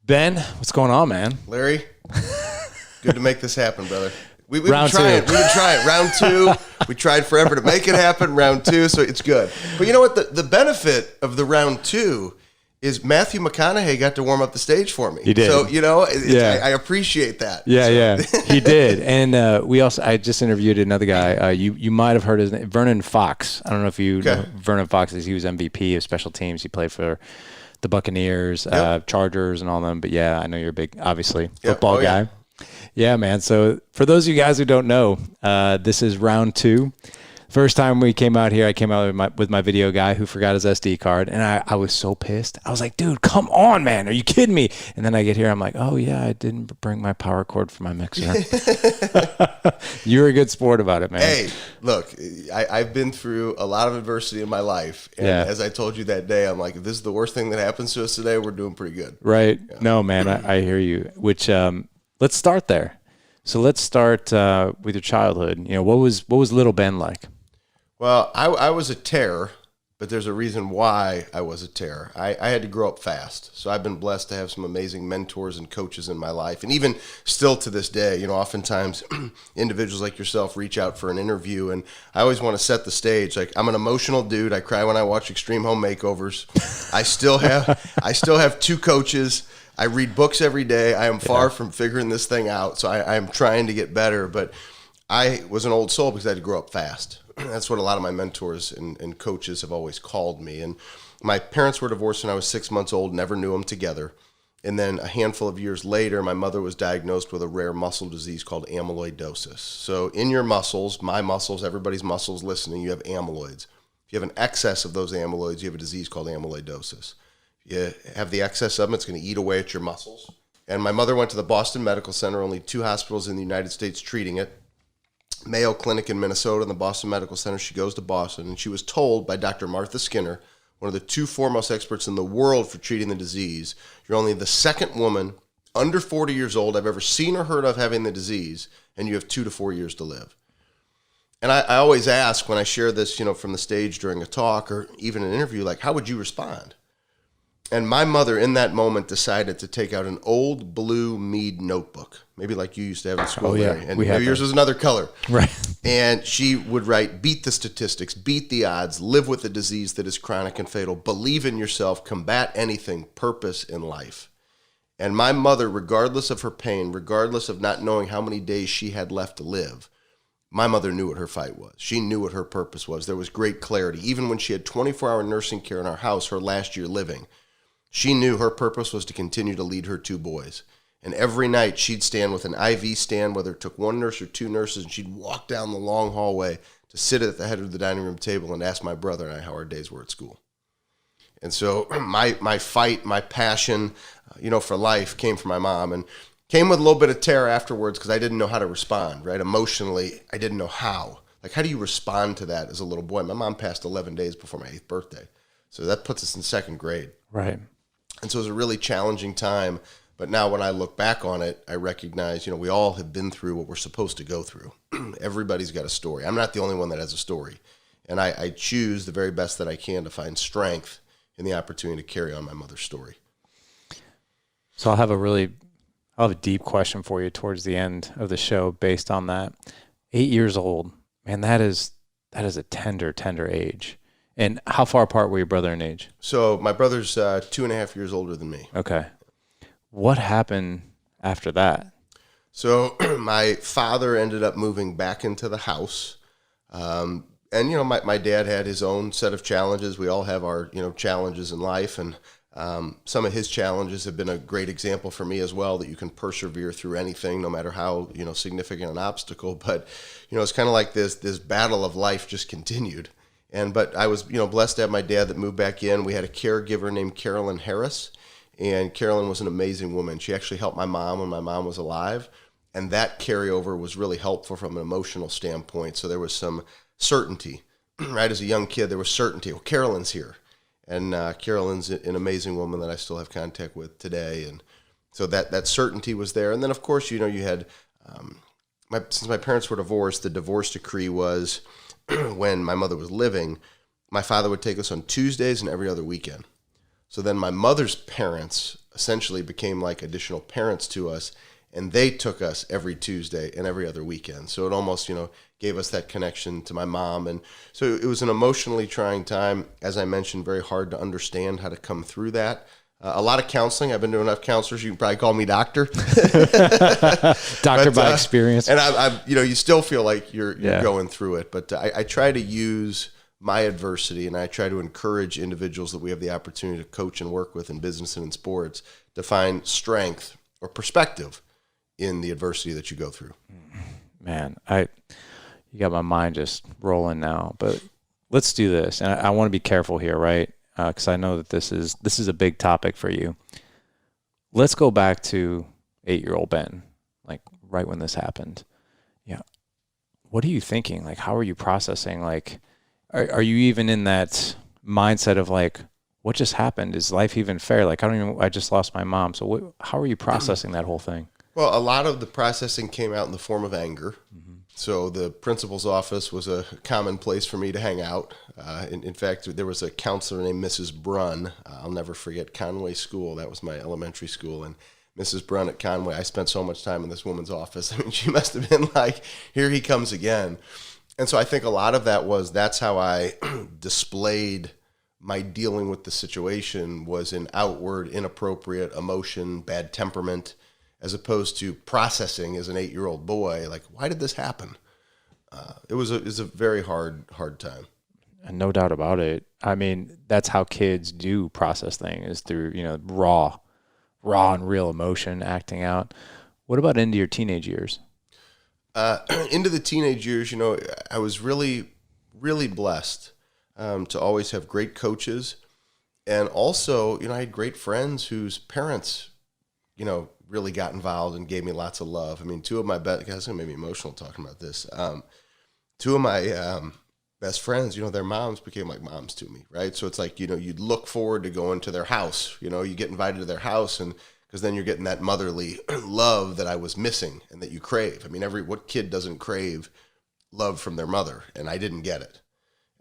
Ben, what's going on, man? Larry, good to make this happen, brother. We've been Round trying. two. We've been trying. Round two. We tried forever to make it happen. Round two, so it's good. But you know what? The benefit of the round two is Matthew McConaughey got to warm up the stage for me. He did. So, I appreciate that. Yeah, he did. And I just interviewed another guy. You might have heard his name, Vernon Fox. I don't know if you know Vernon Fox. He was MVP of special teams. He played for the Buccaneers, Chargers, and all them. But yeah, I know you're a big, obviously, football guy. Yeah, man. So for those of you guys who don't know, this is round two. First time we came out here, I came out with my video guy who forgot his SD card, and I was so pissed. I was like, dude, come on, man. Are you kidding me? And then I get here, I'm like, oh, yeah, I didn't bring my power cord for my mixer. You're a good sport about it, man. Hey, look, I've been through a lot of adversity in my life. And as I told you that day, I'm like, if this is the worst thing that happens to us today, we're doing pretty good. Right. Yeah. No, man, I hear you. Which, let's start there. So let's start with your childhood. You know, what was little Ben like? Well, I was a terror, but there's a reason why I was a terror. I had to grow up fast. So I've been blessed to have some amazing mentors and coaches in my life. And even still to this day, oftentimes individuals like yourself reach out for an interview, and I always want to set the stage. Like, I'm an emotional dude. I cry when I watch Extreme Home Makeovers. I still have two coaches. I read books every day. I am far from figuring this thing out. So I'm trying to get better, but I was an old soul because I had to grow up fast. That's what a lot of my mentors and coaches have always called me. And my parents were divorced when I was 6 months old, never knew them together. And then a handful of years later, my mother was diagnosed with a rare muscle disease called amyloidosis. So in your muscles, my muscles, everybody's muscles listening, you have amyloids. If you have an excess of those amyloids, you have a disease called amyloidosis. You have the excess of them, it's going to eat away at your muscles. And my mother went to the Boston Medical Center, only 2 hospitals in the United States treating it. Mayo Clinic in Minnesota and the Boston Medical Center. She goes to Boston, and she was told by Dr. Martha Skinner, one of the 2 foremost experts in the world for treating the disease, you're only the second woman under 40 years old I've ever seen or heard of having the disease, and you have 2 to 4 years to live. And I always ask when I share this, from the stage during a talk or even an interview, like, how would you respond? And my mother, in that moment, decided to take out an old blue Mead notebook, maybe like you used to have in school. And yours was another color. Right. And she would write, beat the statistics, beat the odds, live with a disease that is chronic and fatal, believe in yourself, combat anything, purpose in life. And my mother, regardless of her pain, regardless of not knowing how many days she had left to live, my mother knew what her fight was. She knew what her purpose was. There was great clarity. Even when she had 24-hour nursing care in our house, her last year living, she knew her purpose was to continue to lead her 2 boys. And every night she'd stand with an IV stand, whether it took 1 nurse or 2 nurses, and she'd walk down the long hallway to sit at the head of the dining room table and ask my brother and I how our days were at school. And so my fight, my passion, for life came from my mom, and came with a little bit of terror afterwards because I didn't know how to respond, right? Emotionally, I didn't know how. Like, how do you respond to that as a little boy? My mom passed 11 days before my 8th birthday. So that puts us in 2nd grade. Right. And so it was a really challenging time. But now when I look back on it, I recognize, we all have been through what we're supposed to go through. Everybody's got a story. I'm not the only one that has a story. And I choose the very best that I can to find strength in the opportunity to carry on my mother's story. So I'll have a deep question for you towards the end of the show based on that. 8 years old, man, that is a tender age. And how far apart were your brother in age? So my brother's 2.5 years older than me. Okay. What happened after that? So my father ended up moving back into the house. And, my dad had his own set of challenges. We all have our, challenges in life. And some of his challenges have been a great example for me as well, that you can persevere through anything, no matter how, significant an obstacle. But, it's kind of like this battle of life just continued. But I was, blessed to have my dad that moved back in. We had a caregiver named Carolyn Harris, and Carolyn was an amazing woman. She actually helped my mom when my mom was alive, and that carryover was really helpful from an emotional standpoint. So there was some certainty, right? As a young kid, there was certainty. Well, Carolyn's here, and Carolyn's an amazing woman that I still have contact with today, and so that certainty was there. And then, of course, you had, since my parents were divorced, the divorce decree was, when my mother was living, my father would take us on Tuesdays and every other weekend. So then my mother's parents essentially became like additional parents to us, and they took us every Tuesday and every other weekend. So it almost, gave us that connection to my mom. And so it was an emotionally trying time. As I mentioned, very hard to understand how to come through that. A lot of counseling. I've been to enough counselors. You can probably call me doctor. Doctor by experience. And I'm you still feel like you're going through it. But I try to use my adversity, and I try to encourage individuals that we have the opportunity to coach and work with in business and in sports to find strength or perspective in the adversity that you go through. Man, you got my mind just rolling now. But let's do this, and I want to be careful here, right? Because I know that this is a big topic for you. Let's go back to 8-year-old Ben, like right when this happened. Yeah, what are you thinking? Like, how are you processing? Like, are you even in that mindset of like, what just happened? Is life even fair? Like, I just lost my mom. So how are you processing that whole thing? Well, a lot of the processing came out in the form of anger. Mm-hmm. So the principal's office was a common place for me to hang out. In fact, there was a counselor named Mrs. Brunn. I'll never forget Conway School. That was my elementary school. And Mrs. Brunn at Conway, I spent so much time in this woman's office. I mean, she must have been like, here he comes again. And so I think a lot of that's how I displayed my dealing with the situation, was in outward, inappropriate emotion, bad temperament, as opposed to processing as an 8-year-old boy, like, why did this happen? It was a very hard time. And no doubt about it. I mean, that's how kids do process things, is through, raw and real emotion acting out. What about into your teenage years? Into the teenage years, I was really, really blessed to always have great coaches. And also, I had great friends whose parents, really got involved and gave me lots of love. I mean, two of my best, guys, it's going to make me emotional talking about this. Two of my best friends, their moms became like moms to me, right? So it's like, you'd look forward to going to their house, you get invited to their house, and because then you're getting that motherly love that I was missing and that you crave. I mean, what kid doesn't crave love from their mother? And I didn't get it.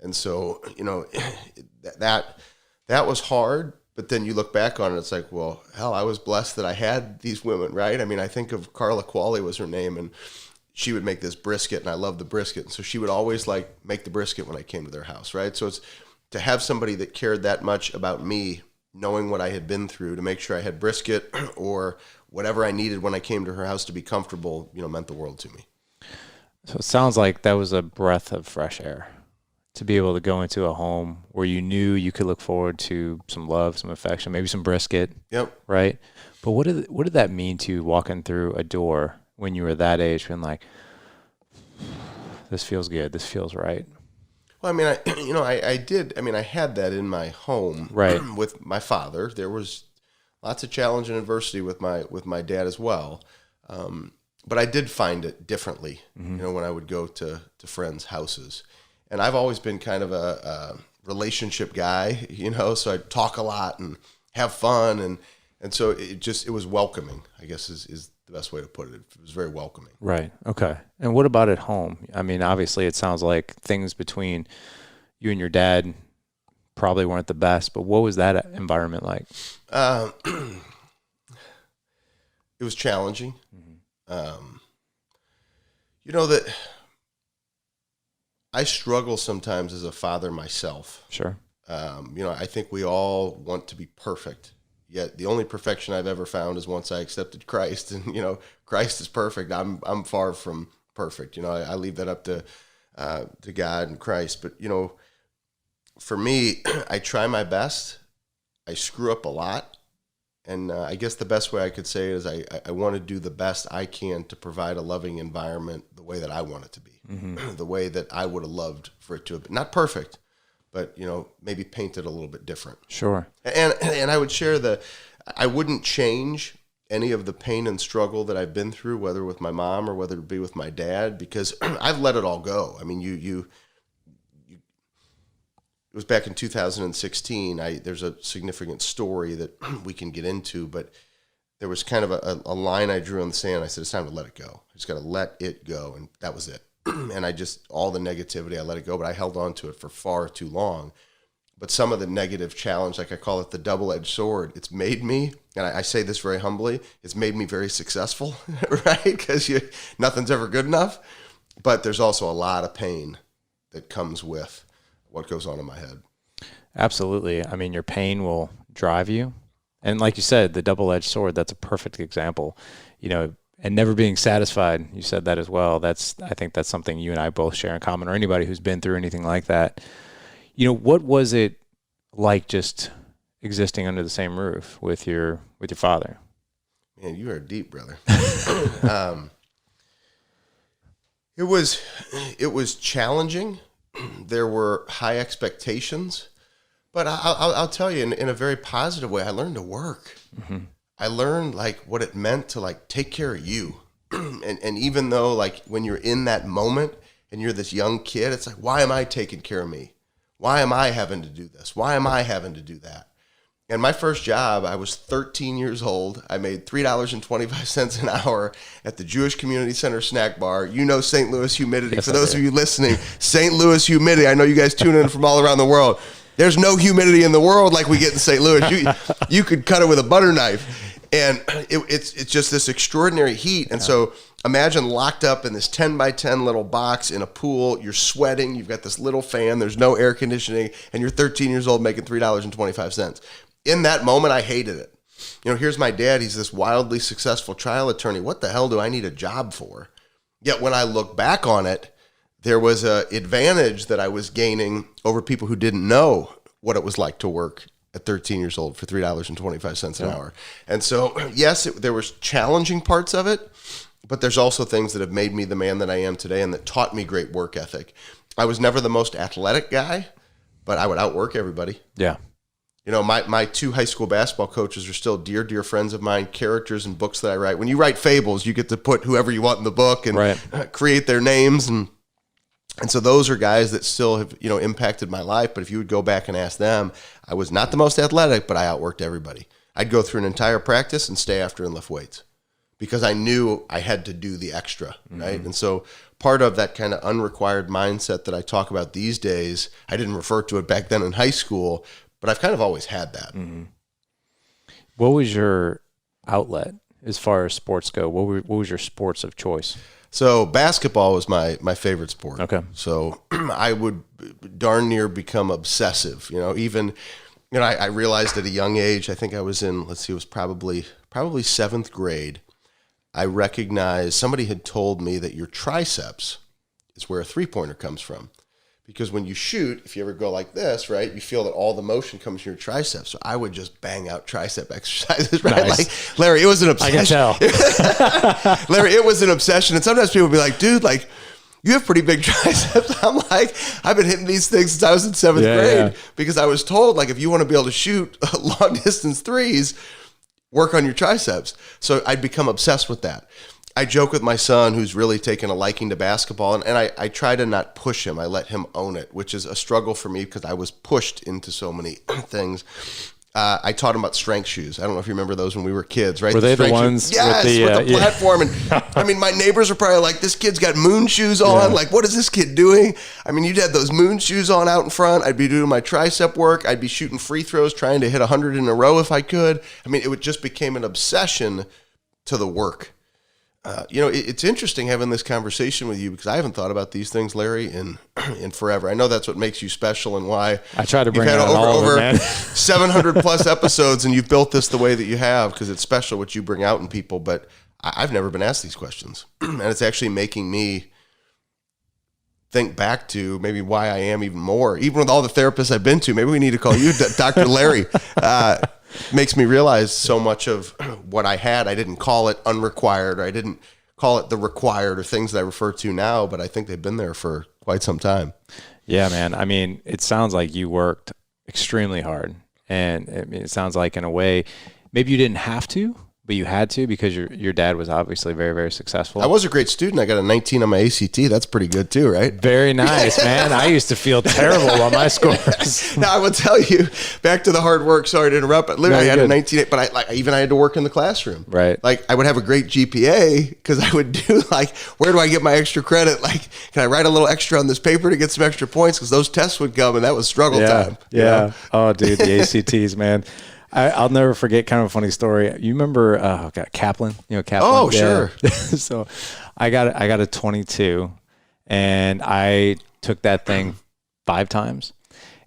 And so, that was hard. But then you look back on it, it's like, well, hell, I was blessed that I had these women, right? I mean, I think of Carla Qualley was her name, and she would make this brisket, and I loved the brisket. And so she would always make the brisket when I came to their house, right? So it's to have somebody that cared that much about me, knowing what I had been through, to make sure I had brisket or whatever I needed when I came to her house to be comfortable, meant the world to me. So it sounds like that was a breath of fresh air, to be able to go into a home where you knew you could look forward to some love, some affection, maybe some brisket. Yep. Right. But what did that mean to you, walking through a door when you were that age, being like, this feels good, this feels right? Well, I mean, I did. I mean, I had that in my home, right, with my father. There was lots of challenge and adversity with my dad as well. But I did find it differently, mm-hmm. When I would go to friends' houses. And I've always been kind of a relationship guy, so I'd talk a lot and have fun. And so it was welcoming, I guess is the best way to put it. It was very welcoming. Right. Okay. And what about at home? I mean, obviously it sounds like things between you and your dad probably weren't the best, but what was that environment like? It was challenging. Mm-hmm. That I struggle sometimes as a father myself. Sure. I think we all want to be perfect. Yet the only perfection I've ever found is once I accepted Christ, and Christ is perfect. I'm far from perfect. I leave that up to God and Christ. But for me, I try my best. I screw up a lot, and I guess the best way I could say it is I want to do the best I can to provide a loving environment the way that I want it to be. Mm-hmm. The way that I would have loved for it to have been. Not perfect, but, maybe painted a little bit different. Sure. And I would share I wouldn't change any of the pain and struggle that I've been through, whether with my mom or whether it be with my dad, because I've let it all go. I mean, it was back in 2016. There's a significant story that we can get into, but there was kind of a line I drew in the sand. I said, it's time to let it go. I just got to let it go. And that was it. And all the negativity, I let it go, but I held on to it for far too long. but some of the negative challenge, like I call it the double-edged sword, it's made me, and I say this very humbly, it's made me very successful, right? Because nothing's ever good enough. But there's also a lot of pain that comes with what goes on in my head. Absolutely. I mean, your pain will drive you. And like you said, the double-edged sword, that's a perfect example, and never being satisfied. You said that as well. I think that's something you and I both share in common, or anybody who's been through anything like that. What was it like just existing under the same roof with your father? Man, you are deep, brother. It was challenging. There were high expectations, but I'll tell you in a very positive way, I learned to work. Mm-hmm. I learned like what it meant to like take care of you. and even though like when you're in that moment and you're this young kid, it's like, why am I taking care of me? Why am I having to do this? Why am I having to do that? And my first job, I was 13 years old. I made $3.25 an hour at the Jewish Community Center snack bar. St. Louis humidity. Yes, for those of you listening, St. Louis humidity. I know you guys tune in from all around the world. There's no humidity in the world like we get in St. Louis. You could cut it with a butter knife. And it's just this extraordinary heat. And so imagine locked up in this 10 by 10 little box in a pool. You're sweating. You've got this little fan. There's no air conditioning. And you're 13 years old making $3.25. In that moment, I hated it. Here's my dad. He's this wildly successful trial attorney. What the hell do I need a job for? Yet when I look back on it, there was an advantage that I was gaining over people who didn't know what it was like to work at 13 years old for $3.25 an hour. And so, yes, there was challenging parts of it, but there's also things that have made me the man that I am today and that taught me great work ethic. I was never the most athletic guy, but I would outwork everybody. Yeah. My two high school basketball coaches are still dear, dear friends of mine, characters and books that I write. When you write fables, you get to put whoever you want in the book and create their names. And so those are guys that still have, impacted my life. But if you would go back and ask them, I was not the most athletic, but I outworked everybody. I'd go through an entire practice and stay after and lift weights because I knew I had to do the extra, right? And so part of that kind of unrequired mindset that I talk about these days, I didn't refer to it back then in high school, but I've kind of always had that. Mm-hmm. What was your outlet as far as sports go? What was your sports of choice? So basketball was my favorite sport. Okay. So I would darn near become obsessive. I realized at a young age, I think I was in, it was probably 7th grade. I recognized somebody had told me that your triceps is where a 3-pointer comes from. Because when you shoot, if you ever go like this, right, you feel that all the motion comes from your triceps. So I would just bang out tricep exercises, right? Nice. Like, Larry, it was an obsession. I can tell. Larry, it was an obsession. And sometimes people would be like, dude, like, you have pretty big triceps. I'm like, I've been hitting these things since I was in 7th grade because I was told, like, if you want to be able to shoot long distance threes, work on your triceps. So I'd become obsessed with that. I joke with my son who's really taken a liking to basketball, and I try to not push him. I let him own it, which is a struggle for me because I was pushed into so many things. I taught him about strength shoes. I don't know if you remember those when we were kids, right? Were they the ones with the platform? And I mean, my neighbors are probably like, this kid's got moon shoes on. Yeah. Like, what is this kid doing? I mean, you'd have those moon shoes on out in front. I'd be doing my tricep work. I'd be shooting free throws, trying to hit 100 in a row if I could. I mean, it just became an obsession to the work. It's interesting having this conversation with you because I haven't thought about these things, Larry, in forever. I know that's what makes you special and why I try to bring out over 700 plus episodes, and you've built this the way that you have because it's special what you bring out in people. But I've never been asked these questions, and it's actually making me think back to maybe why I am even more. Even with all the therapists I've been to, maybe we need to call you Dr. Larry. Makes me realize so much of what I had. I didn't call it unrequired, or I didn't call it the required, or things that I refer to now, but I think they've been there for quite some time. Yeah, man. I mean, it sounds like you worked extremely hard, and it sounds like in a way, maybe you didn't have to, But you had to because your dad was obviously very, very successful. I was a great student. I got a 19 on my ACT. That's pretty good too, right? Very nice, man. I used to feel terrible on my scores. Now I will tell you, back to the hard work. Sorry to interrupt, but literally I had a 19, but I had to work in the classroom. Right. Like I would have a great GPA because I would do like, where do I get my extra credit? Like, can I write a little extra on this paper to get some extra points? Because those tests would come and that was struggle time. Yeah. You know? Oh, dude, the ACTs, man. I'll never forget kind of a funny story. You remember Kaplan? You know Kaplan? Oh, sure. So I got a 22, and I took that thing 5 times.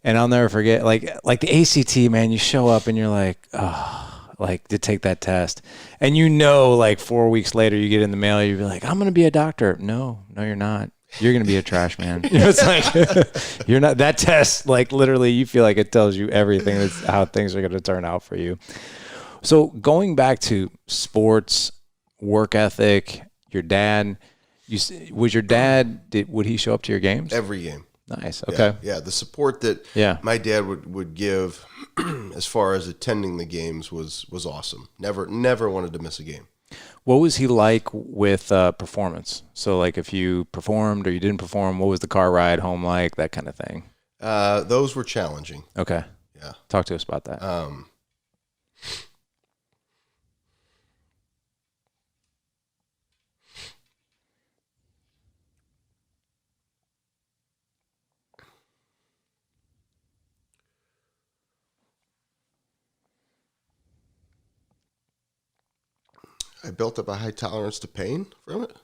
And I'll never forget, like the ACT, man, you show up and you're like, oh, like to take that test. And like 4 weeks later, you get in the mail, you'd be like, I'm going to be a doctor. No, you're not. You're going to be a trash man. It's like, you're not. That test, like literally, you feel like it tells you everything. That's how things are going to turn out for you. So going back to sports, work ethic, your dad, would he show up to your games? Every game. Nice. Okay. Yeah. The support that my dad would give as far as attending the games was awesome. Never wanted to miss a game. What was he like with performance? So like if you performed or you didn't perform, what was the car ride home like, that kind of thing? Those were challenging. Okay. Yeah. Talk to us about that. I built up a high tolerance to pain from it.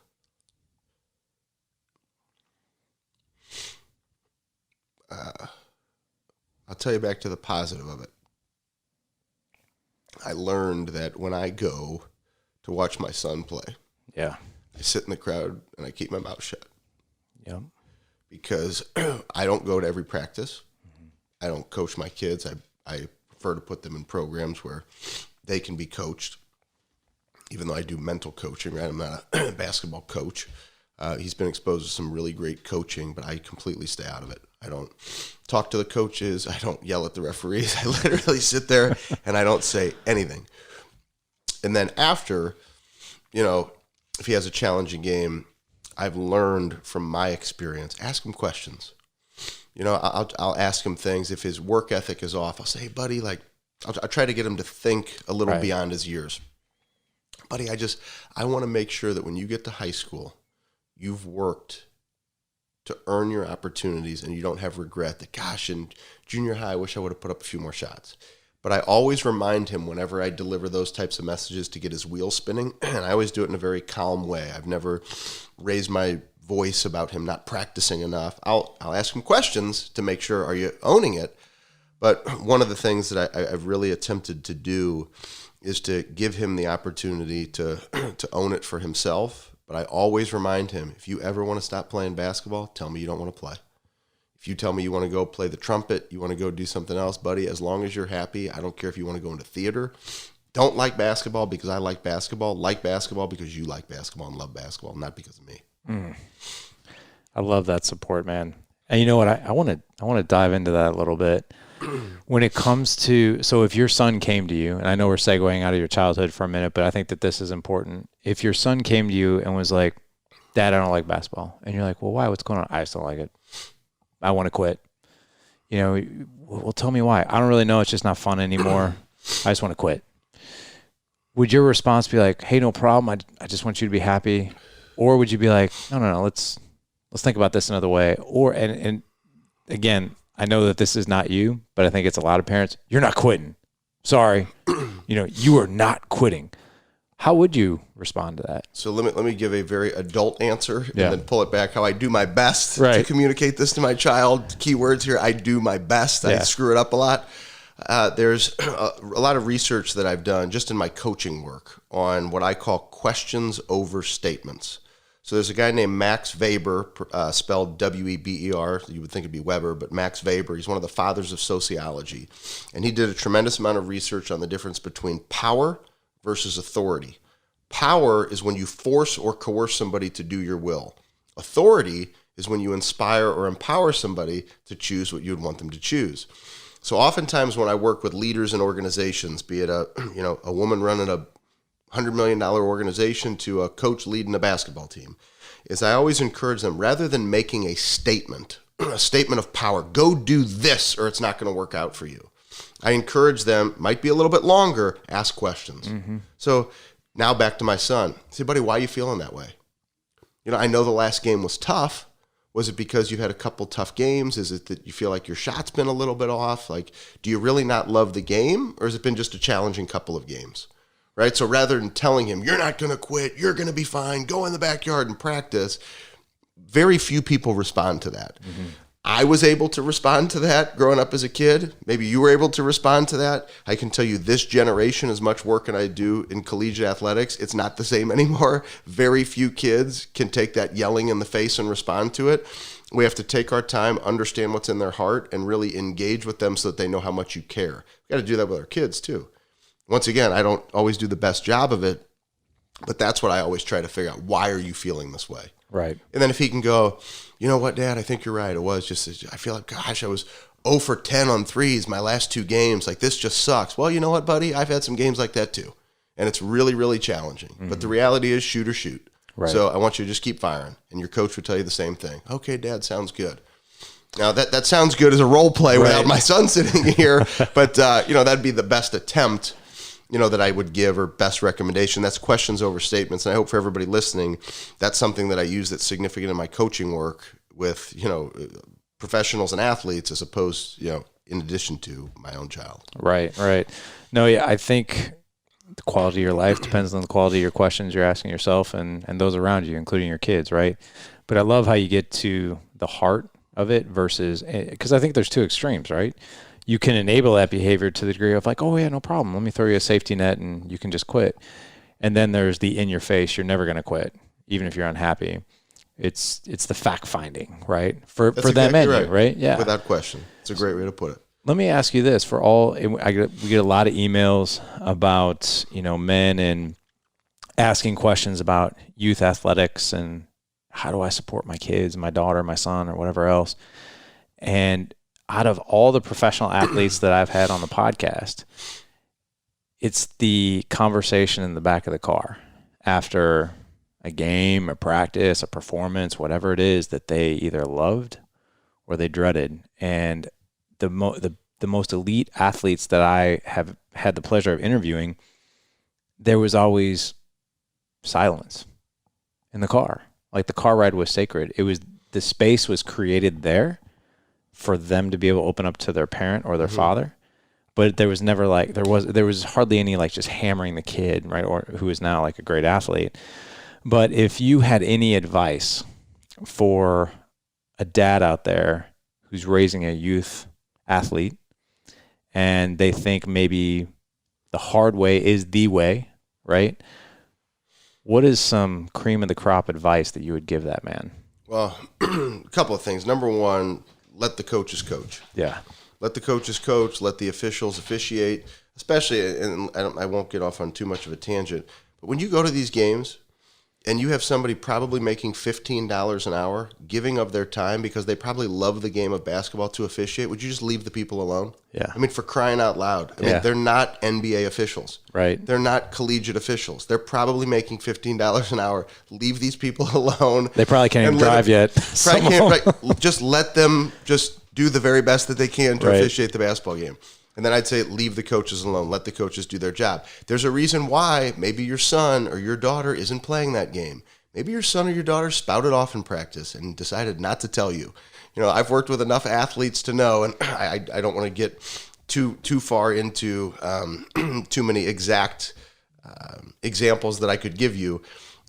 I'll tell you back to the positive of it. I learned that when I go to watch my son play, I sit in the crowd and I keep my mouth shut. Yeah. Because I don't go to every practice. I don't coach my kids. I prefer to put them in programs where they can be coached. Even though I do mental coaching, right? I'm not a basketball coach. He's been exposed to some really great coaching, but I completely stay out of it. I don't talk to the coaches. I don't yell at the referees. I literally sit there and I don't say anything. And then after, if he has a challenging game, I've learned from my experience, ask him questions. I'll ask him things. If his work ethic is off, I'll say, hey, buddy, I'll try to get him to think a little beyond his years. Buddy, I want to make sure that when you get to high school, you've worked to earn your opportunities and you don't have regret that, gosh, in junior high, I wish I would have put up a few more shots. But I always remind him whenever I deliver those types of messages to get his wheels spinning, and I always do it in a very calm way. I've never raised my voice about him not practicing enough. I'll ask him questions to make sure, are you owning it? But one of the things that I've really attempted to do is to give him the opportunity to own it for himself. But I always remind him, if you ever want to stop playing basketball, tell me you don't want to play. If you tell me you want to go play the trumpet, you want to go do something else, buddy, as long as you're happy, I don't care if you want to go into theater. Don't like basketball because I like basketball. Like basketball because you like basketball and love basketball, not because of me. I love that support, man. And you know what? I want to dive into that a little bit. When it comes to, so if your son came to you, and I know we're segueing out of your childhood for a minute, but I think that this is important. If your son came to you and was like, Dad, I don't like basketball. And you're like, well, why? What's going on? I just don't like it. I want to quit. Well, tell me why. I don't really know. It's just not fun anymore. I just want to quit. Would your response be like, hey, no problem. I just want you to be happy? Or would you be like, no, let's think about this another way? Or, and again, I know that this is not you, but I think it's a lot of parents. You're not quitting. Sorry. You are not quitting. How would you respond to that? So let me give a very adult answer and then pull it back. How I do my best to communicate this to my child. Key words here, I do my best. I screw it up a lot. There's a lot of research that I've done just in my coaching work on what I call questions over statements. So there's a guy named Max Weber, spelled W-E-B-E-R. You would think it'd be Weber, but Max Weber. He's one of the fathers of sociology. And he did a tremendous amount of research on the difference between power versus authority. Power is when you force or coerce somebody to do your will. Authority is when you inspire or empower somebody to choose what you'd want them to choose. So oftentimes when I work with leaders in organizations, be it a woman running a $100 million organization to a coach leading a basketball team, is I always encourage them, rather than making a statement of power, go do this or it's not going to work out for you. I encourage them, might be a little bit longer, ask questions. Mm-hmm. So now back to my son. Say, buddy, why are you feeling that way? I know the last game was tough. Was it because you've had a couple tough games? Is it that you feel like your shot's been a little bit off? Like, do you really not love the game? Or has it been just a challenging couple of games? Right? So rather than telling him, you're not going to quit, you're going to be fine, go in the backyard and practice, very few people respond to that. Mm-hmm. I was able to respond to that growing up as a kid. Maybe you were able to respond to that. I can tell you this generation, as much work as I do in collegiate athletics, it's not the same anymore. Very few kids can take that yelling in the face and respond to it. We have to take our time, understand what's in their heart, and really engage with them so that they know how much you care. We've got to do that with our kids too. Once again, I don't always do the best job of it, but that's what I always try to figure out. Why are you feeling this way? Right. And then if he can go, you know what, Dad, I think you're right. It was just, I feel like, gosh, I was 0 for 10 on threes my last 2 games. Like, this just sucks. Well, you know what, buddy? I've had some games like that too. And it's really, really challenging. Mm-hmm. But the reality is shoot or shoot. Right. So I want you to just keep firing. And your coach would tell you the same thing. Okay, Dad, sounds good. Now, that sounds good as a role play without my son sitting here. But, that'd be the best attempt that I would give, or best recommendation. That's questions over statements. And I hope for everybody listening, that's something that I use that's significant in my coaching work with, professionals and athletes, as opposed, in addition to my own child. Right. No, yeah, I think the quality of your life depends on the quality of your questions you're asking yourself and those around you, including your kids, right? But I love how you get to the heart of it versus, because I think there's two extremes, right? You can enable that behavior to the degree of like, oh yeah, no problem, let me throw you a safety net and you can just quit. And then there's the in your face, you're never going to quit, even if you're unhappy. It's the fact finding, right? For them and you, right? Yeah. Without question. It's a great way to put it. Let me ask you this: we get a lot of emails about men and asking questions about youth athletics and how do I support my kids, my daughter, my son, or whatever else. And out of all the professional athletes that I've had on the podcast, it's the conversation in the back of the car after a game, a practice, a performance, whatever it is that they either loved or they dreaded. And the most elite athletes that I have had the pleasure of interviewing, there was always silence in the car. Like, the car ride was sacred. The space was created there for them to be able to open up to their parent or their father. But there was never there was hardly any just hammering the kid, right? Or who is now like a great athlete. But if you had any advice for a dad out there who's raising a youth athlete and they think maybe the hard way is the way, right? What is some cream of the crop advice that you would give that man? Well, a couple of things. Number one, let the coaches coach. Yeah. Let the coaches coach. Let the officials officiate, especially, and I won't get off on too much of a tangent, but when you go to these games and you have somebody probably making $15 an hour giving of their time because they probably love the game of basketball to officiate, would you just leave the people alone? Yeah. I mean, for crying out loud. I mean, they're not NBA officials. Right. They're not collegiate officials. They're probably making $15 an hour. Leave these people alone. They probably can't even drive yet. Just let them just do the very best that they can to officiate the basketball game. And then I'd say leave the coaches alone. Let the coaches do their job. There's a reason why maybe your son or your daughter isn't playing that game. Maybe your son or your daughter spouted off in practice and decided not to tell you. I've worked with enough athletes to know, and I don't want to get too far into too many exact examples that I could give you.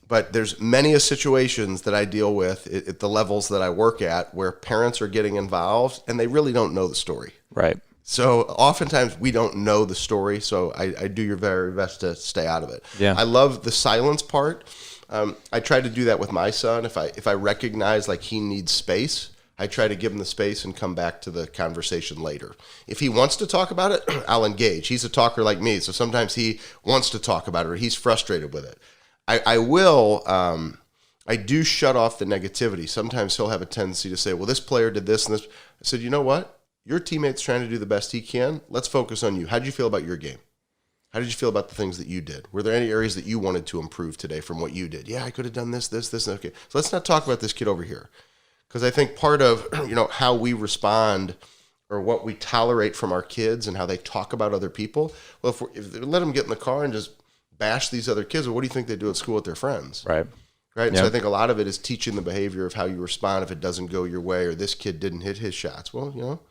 But there's many situations that I deal with at the levels that I work at where parents are getting involved and they really don't know the story. Right. So oftentimes we don't know the story, so I do your very best to stay out of it. Yeah. I love the silence part. I try to do that with my son. If I recognize he needs space, I try to give him the space and come back to the conversation later. If he wants to talk about it, I'll engage. He's a talker like me, so sometimes he wants to talk about it or he's frustrated with it. I do shut off the negativity. Sometimes he'll have a tendency to say, well, this player did this and this. I said, you know what? Your teammate's trying to do the best he can. Let's focus on you. How'd you feel about your game? How did you feel about the things that you did? Were there any areas that you wanted to improve today from what you did? Yeah, I could have done this. Okay, so let's not talk about this kid over here. Because I think part of, how we respond or what we tolerate from our kids and how they talk about other people. Well, if they let them get in the car and just bash these other kids, well, what do you think they do at school with their friends? Right. Right. Yep. So I think a lot of it is teaching the behavior of how you respond if it doesn't go your way, or this kid didn't hit his shots. Well,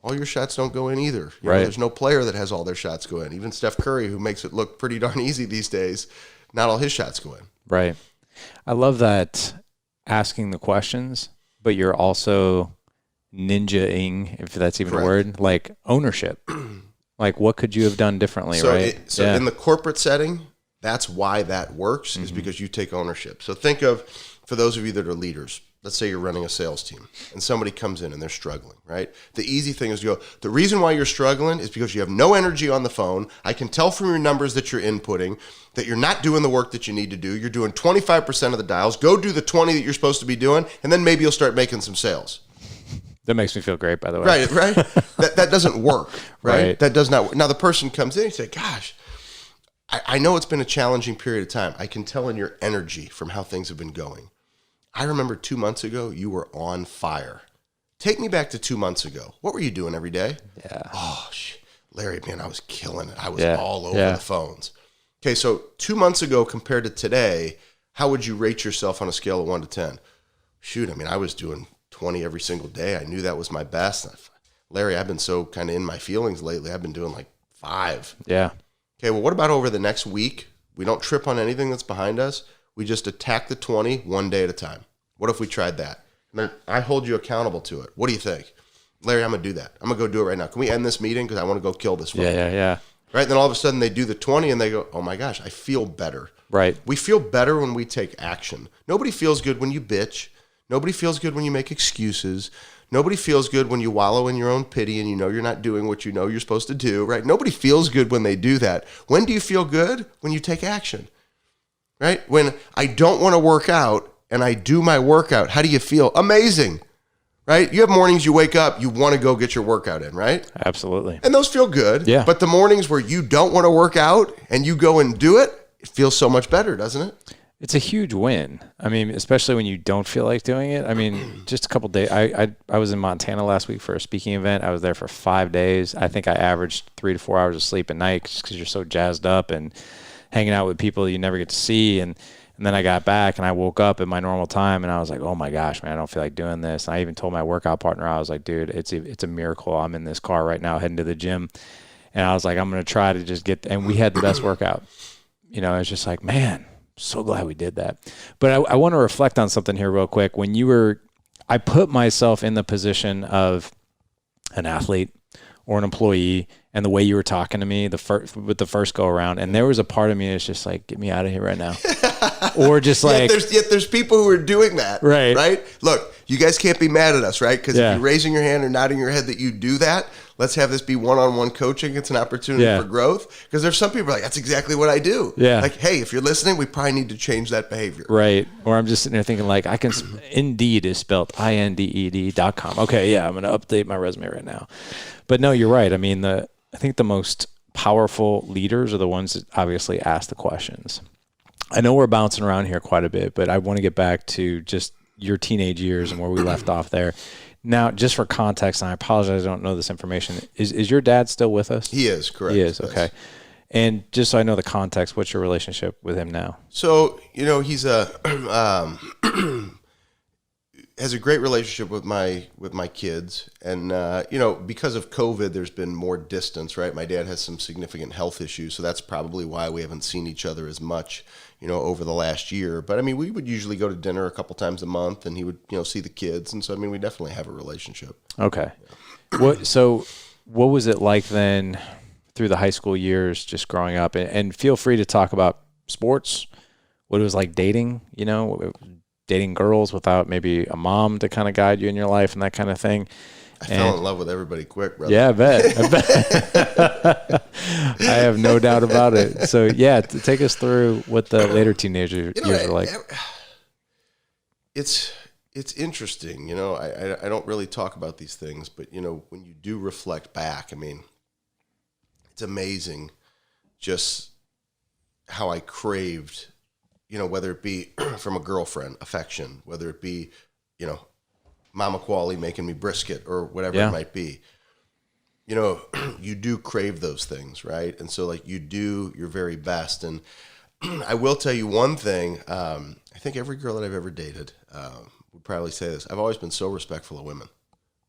all your shots don't go in either. There's no player that has all their shots go in. Even Steph Curry, who makes it look pretty darn easy these days, not all his shots go in. Right. I love that asking the questions, but you're also ninja-ing, if that's even a word, like ownership. Like, what could you have done differently, right? In the corporate setting, that's why that works, is because you take ownership. So think of, for those of you that are leaders, let's say you're running a sales team and somebody comes in and they're struggling, right? The easy thing is to go, the reason why you're struggling is because you have no energy on the phone. I can tell from your numbers that you're inputting that you're not doing the work that you need to do. You're doing 25% of the dials. Go do the 20 that you're supposed to be doing, and then maybe you'll start making some sales. That makes me feel great, by the way. Right. that doesn't work, right? That does not work. Now, the person comes in and says, gosh, I know it's been a challenging period of time. I can tell in your energy from how things have been going. I remember 2 months ago, you were on fire. Take me back to 2 months ago. What were you doing every day? Yeah. Oh, Larry, man, I was killing it. I was all over the phones. Okay, so 2 months ago compared to today, how would you rate yourself on a scale of 1 to 10? Shoot, I was doing 20 every single day. I knew that was my best. Larry, I've been so kind of in my feelings lately. I've been doing like 5. Yeah. Okay, well, what about over the next week? We don't trip on anything that's behind us. We just attack the 20 one day at a time. What if we tried that? And then I hold you accountable to it. What do you think? Larry, I'm going to do that. I'm going to go do it right now. Can we end this meeting? Because I want to go kill this one. Yeah. Right? Then all of a sudden they do the 20 and they go, oh my gosh, I feel better. Right. We feel better when we take action. Nobody feels good when you bitch. Nobody feels good when you make excuses. Nobody feels good when you wallow in your own pity and you're not doing what you're supposed to do, right? Nobody feels good when they do that. When do you feel good? When you take action, right? When I don't want to work out and I do my workout, how do you feel? Amazing, right? You have mornings you wake up, you want to go get your workout in, right? Absolutely. And those feel good. Yeah. But the mornings where you don't want to work out and you go and do it, it feels so much better, doesn't it? It's a huge win. Especially when you don't feel like doing it. Just a couple days. I was in Montana last week for a speaking event. I was there for 5 days. I think I averaged 3 to 4 hours of sleep a night just because you're so jazzed up and hanging out with people you never get to see. And then I got back and I woke up at my normal time and I was like, oh my gosh, man, I don't feel like doing this. And I even told my workout partner, I was like, dude, it's a miracle. I'm in this car right now heading to the gym. And I was like, I'm going to try to just and we had the best workout. It's just like, man, so glad we did that. But I want to reflect on something here real quick. I put myself in the position of an athlete or an employee, and the way you were talking to me with the first go around, and there was a part of me that's just like, get me out of here right now. Or just like, yet there's people who are doing that. Right. Look, you guys can't be mad at us, right? Because if you're raising your hand or nodding your head that you do that, let's have this be one-on-one coaching. It's an opportunity for growth. Because there's some people like, that's exactly what I do. Yeah. Like, hey, if you're listening, we probably need to change that behavior. Right. Or I'm just sitting there thinking like, Indeed is spelled INDED.com. Okay, yeah, I'm going to update my resume right now. But no, you're right. I think the most powerful leaders are the ones that obviously ask the questions. I know we're bouncing around here quite a bit, but I want to get back to just your teenage years and where we left off there. Now, just for context, and I apologize, I don't know this information. Is your dad still with us? He is, correct. He is, okay. And just so I know the context, what's your relationship with him now? So, he's has a great relationship with my kids, and because of COVID, there's been more distance, right? My dad has some significant health issues, so that's probably why we haven't seen each other as much, over the last year. But we would usually go to dinner a couple times a month, and he would, see the kids, and so we definitely have a relationship. Okay. Yeah. What was it like then through the high school years, just growing up? And feel free to talk about sports, what it was like dating, dating girls without maybe a mom to kind of guide you in your life and that kind of thing. I fell in love with everybody quick, brother. Yeah, I bet. I have no doubt about it. So yeah, take us through what the later teenager years were like. It's interesting. I don't really talk about these things, but when you do reflect back, it's amazing just how I craved, whether it be from a girlfriend, affection, whether it be, Mama Quali making me brisket or whatever it might be. You do crave those things, right? And so like you do your very best. And I will tell you one thing. I think every girl that I've ever dated would probably say this. I've always been so respectful of women.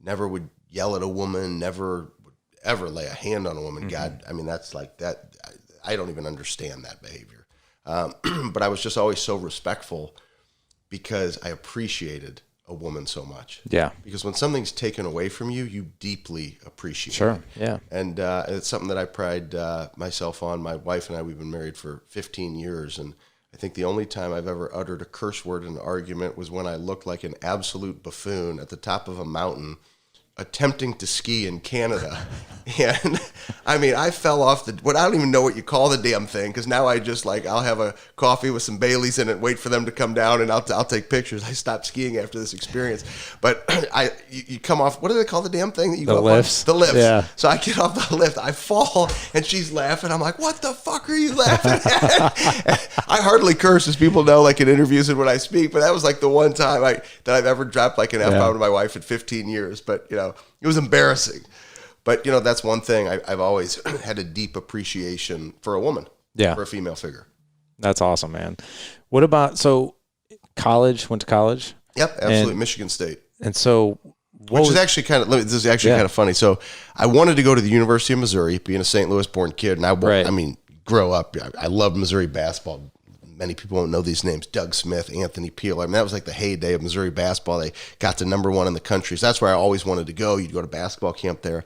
Never would yell at a woman, never would ever lay a hand on a woman. God, I mean, that's like that. I don't even understand that behavior. But I was just always so respectful because I appreciated a woman so much. Yeah. Because when something's taken away from you, you deeply appreciate it. Sure. Yeah. And it's something that I pride myself on. My wife and I, we've been married for 15 years. And I think the only time I've ever uttered a curse word in an argument was when I looked like an absolute buffoon at the top of a mountain attempting to ski in Canada. And I mean, I fell off I don't even know what you call the damn thing, because now I just I'll have a coffee with some Baileys in it, wait for them to come down, and I'll take pictures. I stopped skiing after this experience. But you come off, what do they call the damn thing that you go lifts? The lifts. Yeah. So I get off the lift, I fall, and she's laughing. I'm like, what the fuck are you laughing at? I hardly curse, as people know, like in interviews and when I speak, but that was like the one time that I've ever dropped like an F-bomb to my wife in 15 years. But, it was embarrassing. But, that's one thing. I've always had a deep appreciation for a woman, for a female figure. That's awesome, man. What about, college, went to college? Yep, absolutely. Michigan State. And so, this is actually kind of funny. So I wanted to go to the University of Missouri, being a St. Louis born kid. And grow up. I loved Missouri basketball. Many people won't know these names: Doug Smith, Anthony Peel. I mean, that was like the heyday of Missouri basketball. They got to #1 in the country. So that's where I always wanted to go. You'd go to basketball camp there.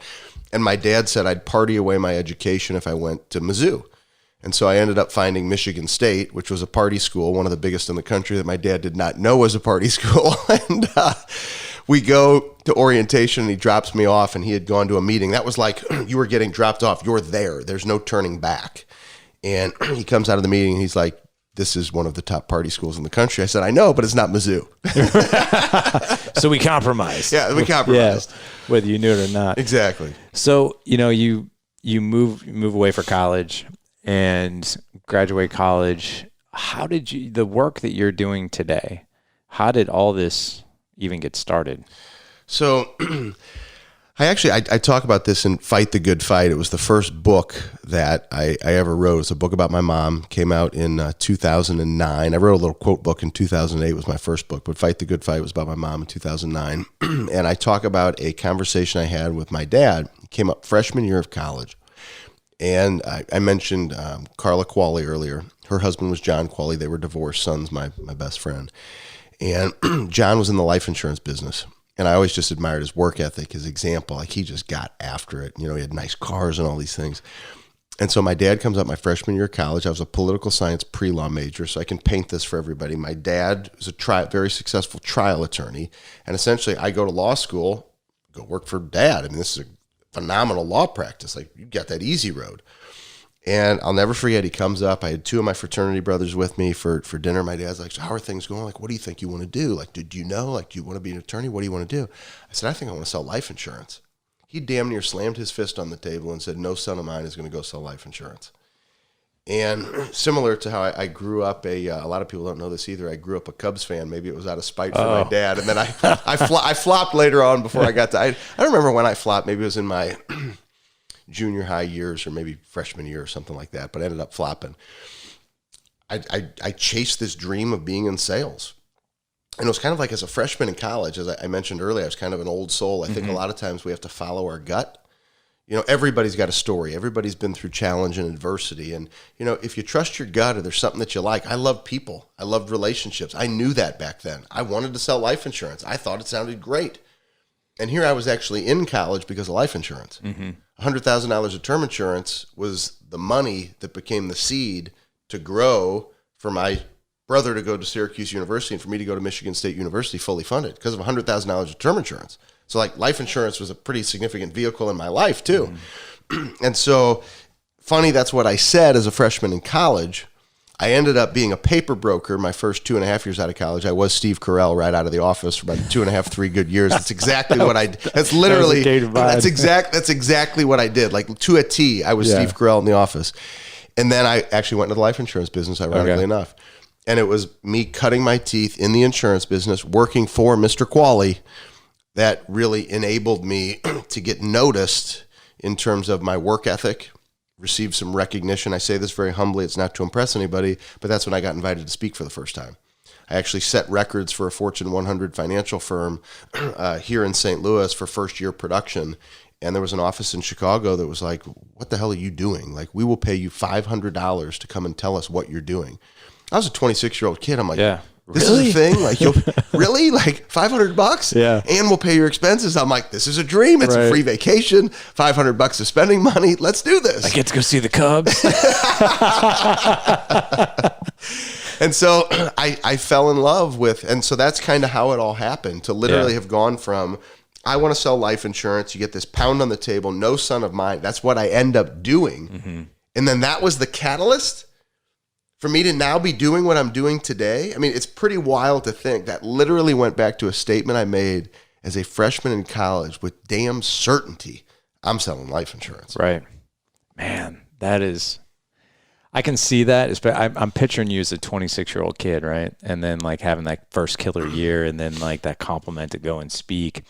And my dad said I'd party away my education if I went to Mizzou. And so I ended up finding Michigan State, which was a party school, one of the biggest in the country, that my dad did not know was a party school. And we go to orientation, and he drops me off, and he had gone to a meeting. That was like, you were getting dropped off. You're there. There's no turning back. And he comes out of the meeting, and he's like, "This is one of the top party schools in the country." I said, "I know, but it's not Mizzou." So we compromised. Yeah, we compromised. Yeah, whether you knew it or not. Exactly. So, you move away for college and graduate college. How did the work that you're doing today, how did all this even get started? So I talk about this in Fight the Good Fight. It was the first book that I ever wrote. It was a book about my mom. Came out in 2009. I wrote a little quote book in 2008. It was my first book, but Fight the Good Fight was about my mom in 2009. And I talk about a conversation I had with my dad. He came up freshman year of college. And I mentioned Carla Quali earlier. Her husband was John Quali. They were divorced. Son's my best friend. And John was in the life insurance business. And I always just admired his work ethic, his example. Like, he just got after it. He had nice cars and all these things. And so my dad comes up my freshman year of college. I was a political science pre-law major, so I can paint this for everybody. My dad was a very successful trial attorney. And essentially, I go to law school, go work for Dad. I mean, this is a phenomenal law practice. Like, you got that easy road. And I'll never forget, he comes up. I had 2 of my fraternity brothers with me for dinner. My dad's like, "So how are things going? Like, what do you think you want to do? Like, do you know? Like, do you want to be an attorney? What do you want to do?" I said, "I think I want to sell life insurance." He damn near slammed his fist on the table and said, "No son of mine is going to go sell life insurance." And similar to how I grew up, a lot of people don't know this either. I grew up a Cubs fan. Maybe it was out of spite for my dad. And then I flopped later on before I got to, I don't remember when I flopped. Maybe it was in my junior high years or maybe freshman year or something like that, but I ended up flopping. I chased this dream of being in sales. And it was kind of like, as a freshman in college, as I mentioned earlier, I was kind of an old soul. I think a lot of times we have to follow our gut. Everybody's got a story. Everybody's been through challenge and adversity. And, if you trust your gut or there's something that you like, I love people. I loved relationships. I knew that back then. I wanted to sell life insurance. I thought it sounded great. And here I was actually in college because of life insurance. $100,000 of term insurance was the money that became the seed to grow for my brother to go to Syracuse University and for me to go to Michigan State University fully funded because of $100,000 of term insurance. So life insurance was a pretty significant vehicle in my life too. And so funny, that's what I said as a freshman in college. I ended up being a paper broker my first 2.5 years out of college. I was Steve Carell right out of the office for about 2.5, 3 good years. That's exactly what I did. That's literally, that's exactly what I did. Like, to a T, I was Steve Carell in the office. And then I actually went into the life insurance business, ironically enough. And it was me cutting my teeth in the insurance business, working for Mr. Qualley, that really enabled me to get noticed in terms of my work ethic, receive some recognition. I say this very humbly. It's not to impress anybody, but that's when I got invited to speak for the first time. I actually set records for a Fortune 100 financial firm here in St. Louis for first year production. And there was an office in Chicago that was like, what the hell are you doing? Like, we will pay you $500 to come and tell us what you're doing. I was a 26-year-old kid. I'm like, this is a thing? Like, you'll really? Like $500? Yeah. And we'll pay your expenses. I'm like, this is a dream. It's a free vacation. $500 of spending money. Let's do this. I get to go see the Cubs. And so I fell in love with, and so that's kind of how it all happened, to literally have gone from, I want to sell life insurance. You get this pound on the table, no son of mine. That's what I end up doing. Mm-hmm. And then that was the catalyst for me to now be doing what I'm doing today. I mean, it's pretty wild to think that literally went back to a statement I made as a freshman in college with damn certainty. I'm selling life insurance. Right. Man, that is, I can see that. I'm picturing you as a 26-year-old kid, right? And then like having that first killer year and then like that compliment to go and speak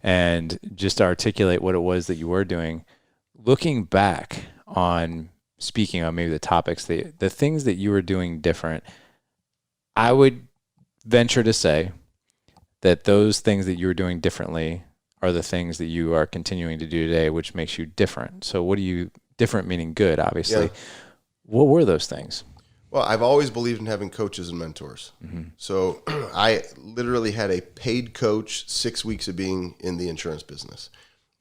and just to articulate what it was that you were doing. Looking back on speaking on maybe the topics, the things that you were doing different, I would venture to say that those things that you were doing differently are the things that you are continuing to do today, which makes you different. So what do you, different meaning good, obviously. Yeah. What were those things? Well, I've always believed in having coaches and mentors. Mm-hmm. So I literally had a paid coach 6 weeks of being in the insurance business.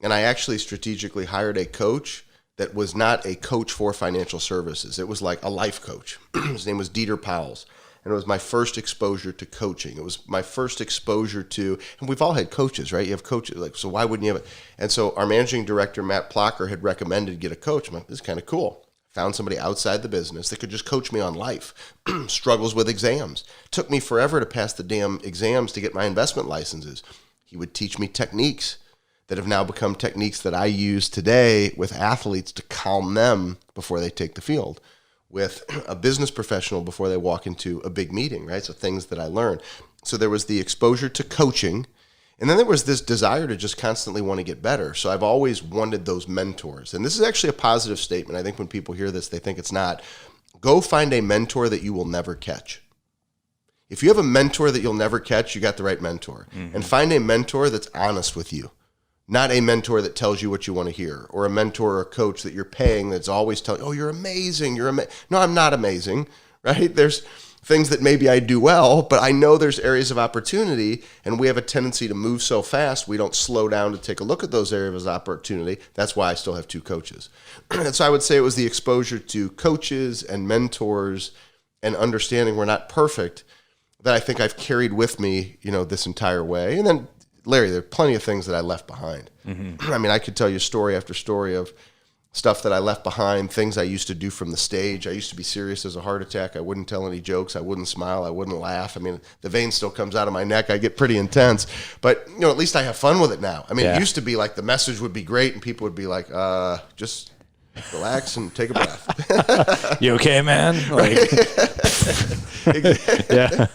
And I actually strategically hired a coach that was not a coach for financial services. It was like a life coach. His name was Dieter Powles. And it was my first exposure to coaching. It was my first exposure to, and we've all had coaches, right? You have coaches, like, so why wouldn't you have it? And so our managing director, Matt Plocker, had recommended get a coach. I'm like, this is kind of cool. Found somebody outside the business that could just coach me on life. Struggles with exams. Took me forever to pass the damn exams to get my investment licenses. He would teach me techniques that have now become techniques that I use today with athletes to calm them before they take the field, with a business professional before they walk into a big meeting, right? So things that I learned. So there was the exposure to coaching, and then there was this desire to just constantly want to get better. So I've always wanted those mentors. And this is actually a positive statement. I think when people hear this, they think it's not. Go find a mentor that you will never catch. If you have a mentor that you'll never catch, you got the right mentor. Mm-hmm. And find a mentor that's honest with you. Not a mentor that tells you what you want to hear, or a mentor or a coach that you're paying that's always telling you, oh, you're amazing. No, I'm not amazing, right? There's things that maybe I do well, but I know there's areas of opportunity, and we have a tendency to move so fast, we don't slow down to take a look at those areas of opportunity. That's why I still have 2 coaches. And so I would say it was the exposure to coaches and mentors and understanding we're not perfect that I think I've carried with me, this entire way. And then Larry, there are plenty of things that I left behind. Mm-hmm. I mean, I could tell you story after story of stuff that I left behind, things I used to do from the stage. I used to be serious as a heart attack. I wouldn't tell any jokes. I wouldn't smile. I wouldn't laugh. I mean, the vein still comes out of my neck. I get pretty intense. But, at least I have fun with it now. I mean, It used to be like the message would be great and people would be like, just relax and take a breath. You okay, man? Like... Yeah.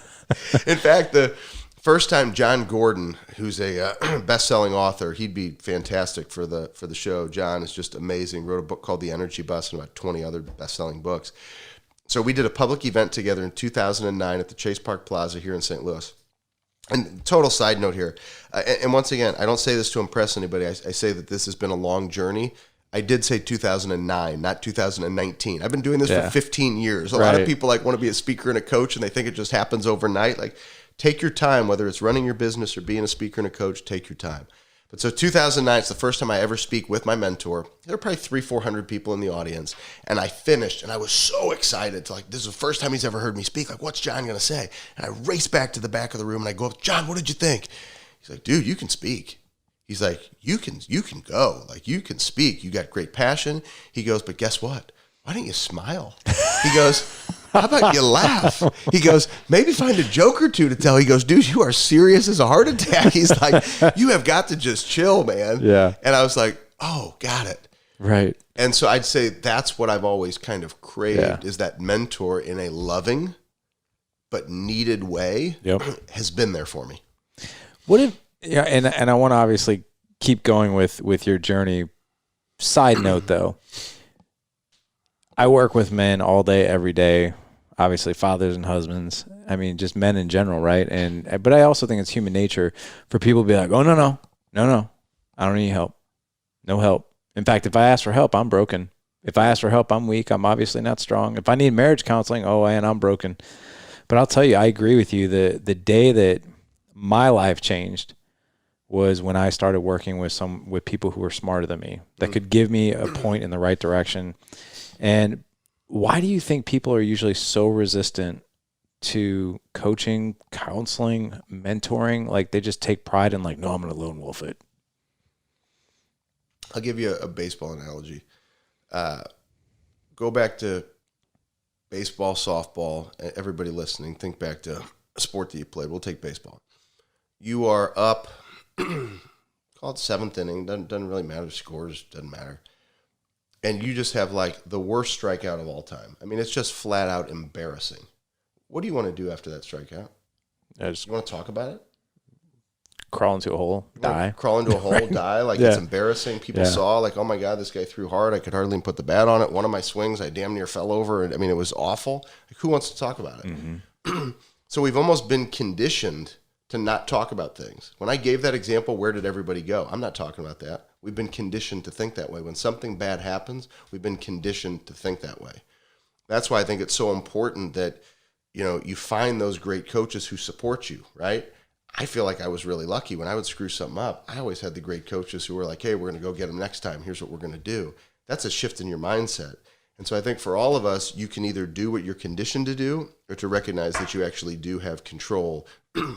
In fact, the first time John Gordon, who's a best-selling author, he'd be fantastic for the show. John is just amazing. Wrote a book called The Energy Bus and about 20 other best-selling books. So we did a public event together in 2009 at the Chase Park Plaza here in St. Louis. And total side note here, and once again, I don't say this to impress anybody. I say that this has been a long journey. I did say 2009, not 2019. I've been doing this for 15 years. A lot of people want to be a speaker and a coach, and they think it just happens overnight. Take your time, whether it's running your business or being a speaker and a coach, take your time. But so 2009, it's the first time I ever speak with my mentor. There were probably 300-400 people in the audience. And I finished, and I was so excited. This is the first time he's ever heard me speak. What's John going to say? And I race back to the back of the room, and I go, John, what did you think? He's like, dude, you can speak. He's like, you can go. You can speak. You got great passion. He goes, but guess what? Why don't you smile? He goes, how about you laugh? He goes, maybe find a joke or two to tell. He goes, dude, you are serious as a heart attack. He's like, you have got to just chill, man. Yeah. And I was like, oh, got it. Right. And so I'd say that's what I've always kind of craved is that mentor in a loving but needed way has been there for me. What if, and I want to obviously keep going with your journey. Side note though, I work with men all day, every day, obviously fathers and husbands. I mean, just men in general, right? But I also think it's human nature for people to be like, oh, no, I don't need help. No help. In fact, if I ask for help, I'm broken. If I ask for help, I'm weak. I'm obviously not strong. If I need marriage counseling, I'm broken. But I'll tell you, I agree with you. The day that my life changed was when I started working with people who were smarter than me, that could give me a point in the right direction. And why do you think people are usually so resistant to coaching, counseling, mentoring? Like they just take pride in like, no, I'm going to lone wolf it. I'll give you a baseball analogy. Go back to baseball, softball. Everybody listening, think back to a sport that you played. We'll take baseball. You are up, call it seventh inning. Doesn't really matter. Scores doesn't matter. And you just have like the worst strikeout of all time. I mean, it's just flat out embarrassing. What do you want to do after that strikeout? You want to talk about it? Crawl into a hole, die. Crawl into a hole, right. Die. Like it's embarrassing. People saw like, oh my God, this guy threw hard. I could hardly even put the bat on it. One of my swings, I damn near fell over. And I mean, it was awful. Like, who wants to talk about it? Mm-hmm. So we've almost been conditioned to not talk about things. When I gave that example, where did everybody go? I'm not talking about that. We've been conditioned to think that way. When something bad happens, we've been conditioned to think that way. That's why I think it's so important that, you find those great coaches who support you, right? I feel like I was really lucky. When I would screw something up, I always had the great coaches who were like, hey, we're going to go get them next time. Here's what we're going to do. That's a shift in your mindset. And so I think for all of us, you can either do what you're conditioned to do or to recognize that you actually do have control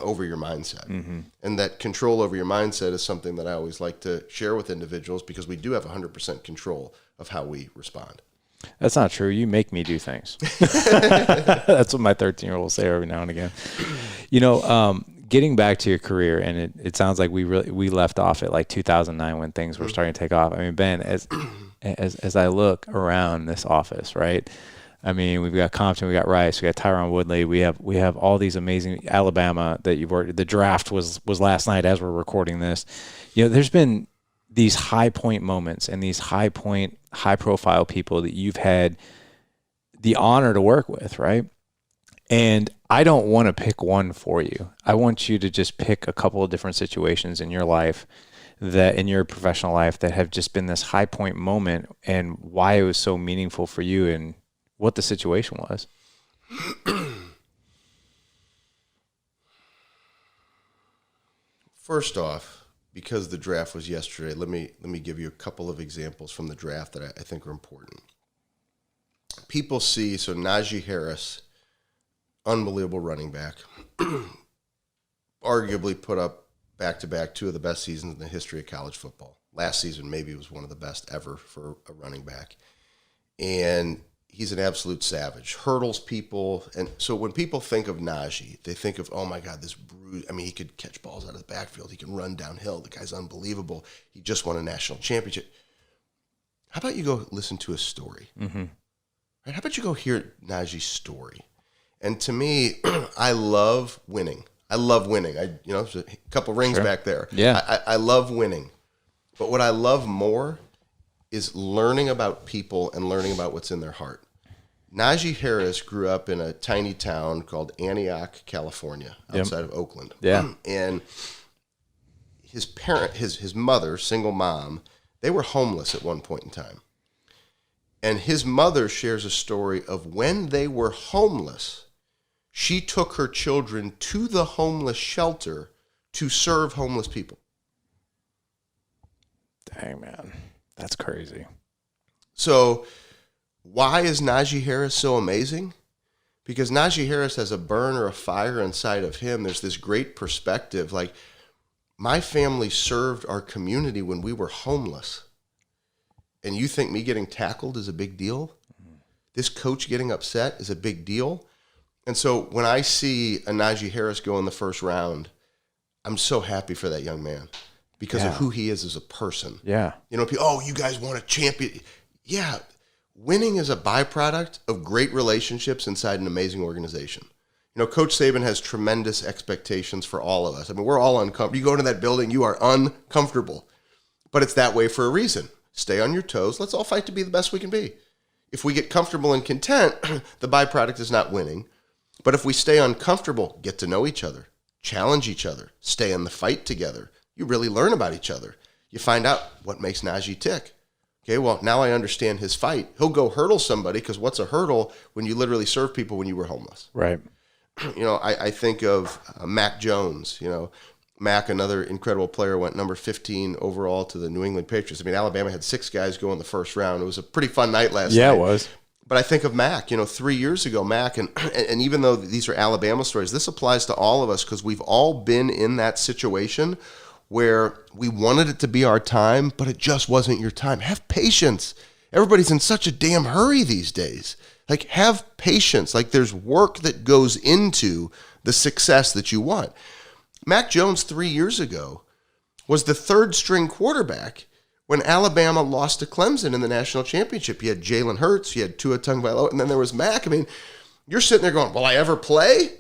over your mindset. Mm-hmm. And that control over your mindset is something that I always like to share with individuals because we do have 100% control of how we respond. That's not true. You make me do things. That's what my 13-year-old will say every now and again. Getting back to your career, and it sounds like we left off at like 2009 when things were starting to take off. I mean, Ben, as I look around this office, right? I mean, we've got Compton, we got Rice, we got Tyron Woodley, we have all these amazing Alabama that you've worked. The draft was last night as we're recording this. There's been these high point moments and these high profile people that you've had the honor to work with, right? And I don't want to pick one for you. I want you to just pick a couple of different situations in your life, that in your professional life, that have just been this high point moment and why it was so meaningful for you and what the situation was. First off, because the draft was yesterday, let me give you a couple of examples from the draft that I think are important. People see, so Najee Harris, unbelievable running back, arguably put up back-to-back two of the best seasons in the history of college football. Last season maybe was one of the best ever for a running back. And he's an absolute savage, hurdles people. And so when people think of Najee, they think of, oh my God, this brute. I mean, he could catch balls out of the backfield. He can run downhill. The guy's unbelievable. He just won a national championship. How about you go listen to his story? Mm-hmm. Right? How about you go hear Najee's story? And to me, I love winning. There's a couple rings back there. Yeah. I love winning. But what I love more is learning about people and learning about what's in their heart. Najee Harris grew up in a tiny town called Antioch, California, outside of Oakland. Yeah. And his mother, single mom, they were homeless at one point in time. And his mother shares a story of when they were homeless, she took her children to the homeless shelter to serve homeless people. Dang, man. That's crazy. So why is Najee Harris so amazing? Because Najee Harris has a burn or a fire inside of him. There's this great perspective. Like, my family served our community when we were homeless. And you think me getting tackled is a big deal? Mm-hmm. This coach getting upset is a big deal? And so when I see a Najee Harris go in the first round, I'm so happy for that young man. because of who he is as a person. Yeah. You know, people, oh, you guys want a champion. Yeah. Winning is a byproduct of great relationships inside an amazing organization. You know, Coach Saban has tremendous expectations for all of us. I mean, we're all uncomfortable. You go into that building, you are uncomfortable. But it's that way for a reason. Stay on your toes. Let's all fight to be the best we can be. If we get comfortable and content, the byproduct is not winning. But if we stay uncomfortable, get to know each other, challenge each other, stay in the fight together, you really learn about each other. You find out what makes Najee tick. Okay, well, now I understand his fight. He'll go hurdle somebody, because what's a hurdle when you literally serve people when you were homeless? Right. You know, I think of Mac Jones. You know, Mac, another incredible player, went number 15 overall to the New England Patriots. I mean, Alabama had 6 guys go in the first round. It was a pretty fun night last night. Yeah, it was. But I think of Mac, you know, 3 years ago, Mac, and even though these are Alabama stories, this applies to all of us, because we've all been in that situation where we wanted it to be our time, but it just wasn't your time. Have patience. Everybody's in such a damn hurry these days. Like, have patience. Like, there's work that goes into the success that you want. Mac Jones 3 years ago was the 3rd string quarterback when Alabama lost to Clemson in the national championship. You had Jalen Hurts, you had Tua Tagovailoa, and then there was Mac. I mean, you're sitting there going, will I ever play?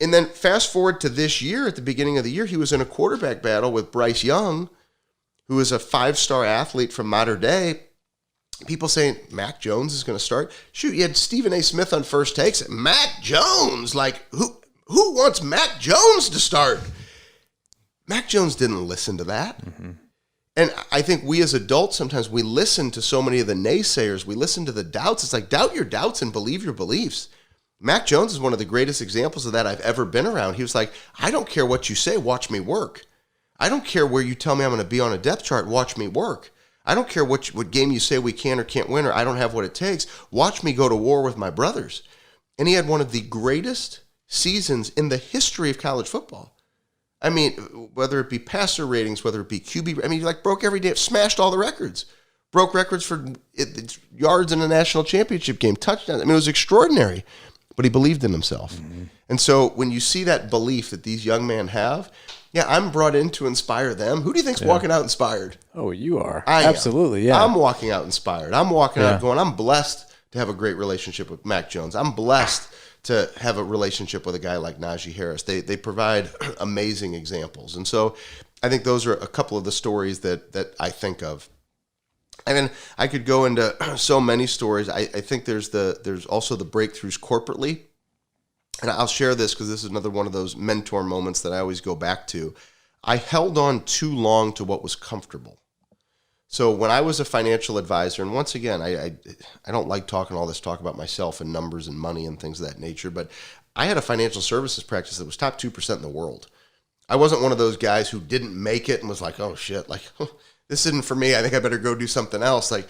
And then fast forward to this year, at the beginning of the year, he was in a quarterback battle with Bryce Young, who is a 5-star athlete from modern day. People saying Mac Jones is going to start. Shoot, you had Stephen A. Smith on First Takes. Mac Jones, like, who wants Mac Jones to start? Mac Jones didn't listen to that. Mm-hmm. And I think we as adults, sometimes we listen to so many of the naysayers. We listen to the doubts. It's like, doubt your doubts and believe your beliefs. Mac Jones is one of the greatest examples of that I've ever been around. He was like, I don't care what you say, watch me work. I don't care where you tell me I'm going to be on a depth chart, watch me work. I don't care what game you say we can or can't win, or I don't have what it takes. Watch me go to war with my brothers. And he had one of the greatest seasons in the history of college football. I mean, whether it be passer ratings, whether it be QB, I mean, he like broke every day, smashed all the records. Broke records for yards in a national championship game, touchdowns. I mean, it was extraordinary. But he believed in himself. Mm-hmm. And so when you see that belief that these young men have, yeah, I'm brought in to inspire them. Who do you think's walking out inspired? Oh, you are. Absolutely, yeah. I'm walking out inspired. I'm walking out going, I'm blessed to have a great relationship with Mac Jones. I'm blessed to have a relationship with a guy like Najee Harris. They provide amazing examples. And so I think those are a couple of the stories that I think of. And then I could go into so many stories. I think there's also the breakthroughs corporately. And I'll share this because this is another one of those mentor moments that I always go back to. I held on too long to what was comfortable. So when I was a financial advisor, and once again, I don't like talking all this talk about myself and numbers and money and things of that nature, but I had a financial services practice that was top 2% in the world. I wasn't one of those guys who didn't make it and was like, oh shit, like this isn't for me. I think I better go do something else. Like,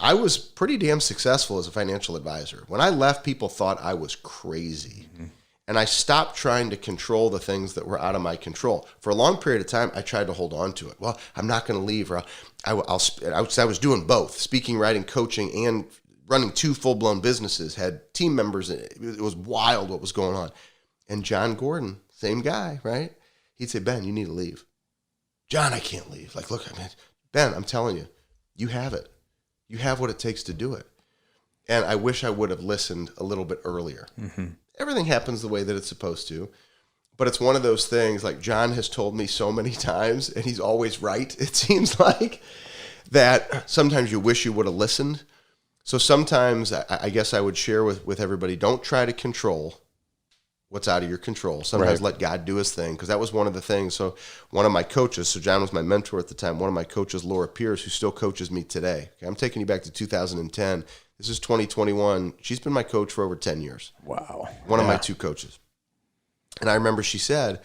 I was pretty damn successful as a financial advisor. When I left, people thought I was crazy. Mm-hmm. And I stopped trying to control the things that were out of my control. For a long period of time, I tried to hold on to it. Well, I'm not going to leave. Or I was doing both, speaking, writing, coaching, and running 2 full-blown businesses, had team members. It was wild what was going on. And John Gordon, same guy, right? He'd say, Ben, you need to leave. John, I can't leave. Like, look, Ben, I'm telling you, you have it. You have what it takes to do it. And I wish I would have listened a little bit earlier. Mm-hmm. Everything happens the way that it's supposed to. But it's one of those things, like John has told me so many times, and he's always right, it seems like, that sometimes you wish you would have listened. So sometimes I guess I would share with everybody, don't try to control what's out of your control. Sometimes let God do his thing, because that was one of the things. So one of my coaches, so John was my mentor at the time, one of my coaches, Laura Pierce, who still coaches me today. Okay, I'm taking you back to 2010. This is 2021. She's been my coach for over 10 years. Wow. One of my 2 coaches. And I remember she said,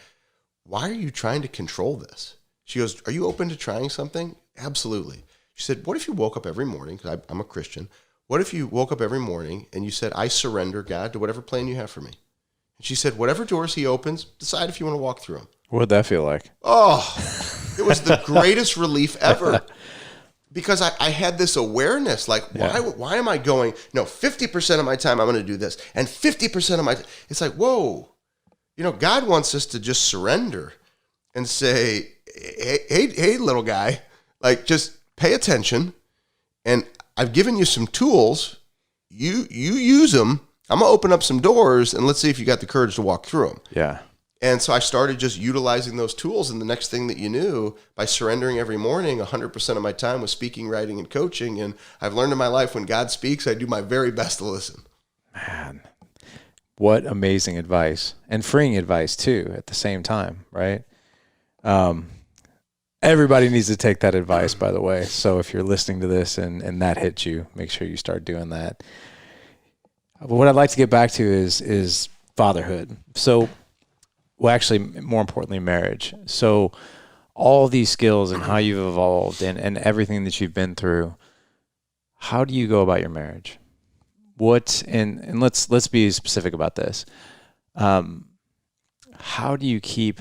why are you trying to control this? She goes, are you open to trying something? Absolutely. She said, what if you woke up every morning, because I'm a Christian, what if you woke up every morning and you said, I surrender, God, to whatever plan you have for me? And she said, whatever doors he opens, decide if you want to walk through them. What would that feel like? Oh, it was the greatest relief ever. Because I had this awareness, like, why am I going, 50% of my time I'm going to do this, and 50% of my time, it's like, whoa, God wants us to just surrender and say, hey, little guy, like just pay attention. And I've given you some tools. You use them. I'm going to open up some doors and let's see if you got the courage to walk through them. Yeah. And so I started just utilizing those tools. And the next thing that you knew, by surrendering every morning, 100% of my time was speaking, writing, and coaching. And I've learned in my life when God speaks, I do my very best to listen. Man, what amazing advice, and freeing advice too at the same time, right? Everybody needs to take that advice, by the way. So if you're listening to this and that hits you, make sure you start doing that. But what I'd like to get back to is fatherhood. So, well, actually, more importantly, marriage. So all these skills and how you've evolved and everything that you've been through, how do you go about your marriage? And let's be specific about this. How do you keep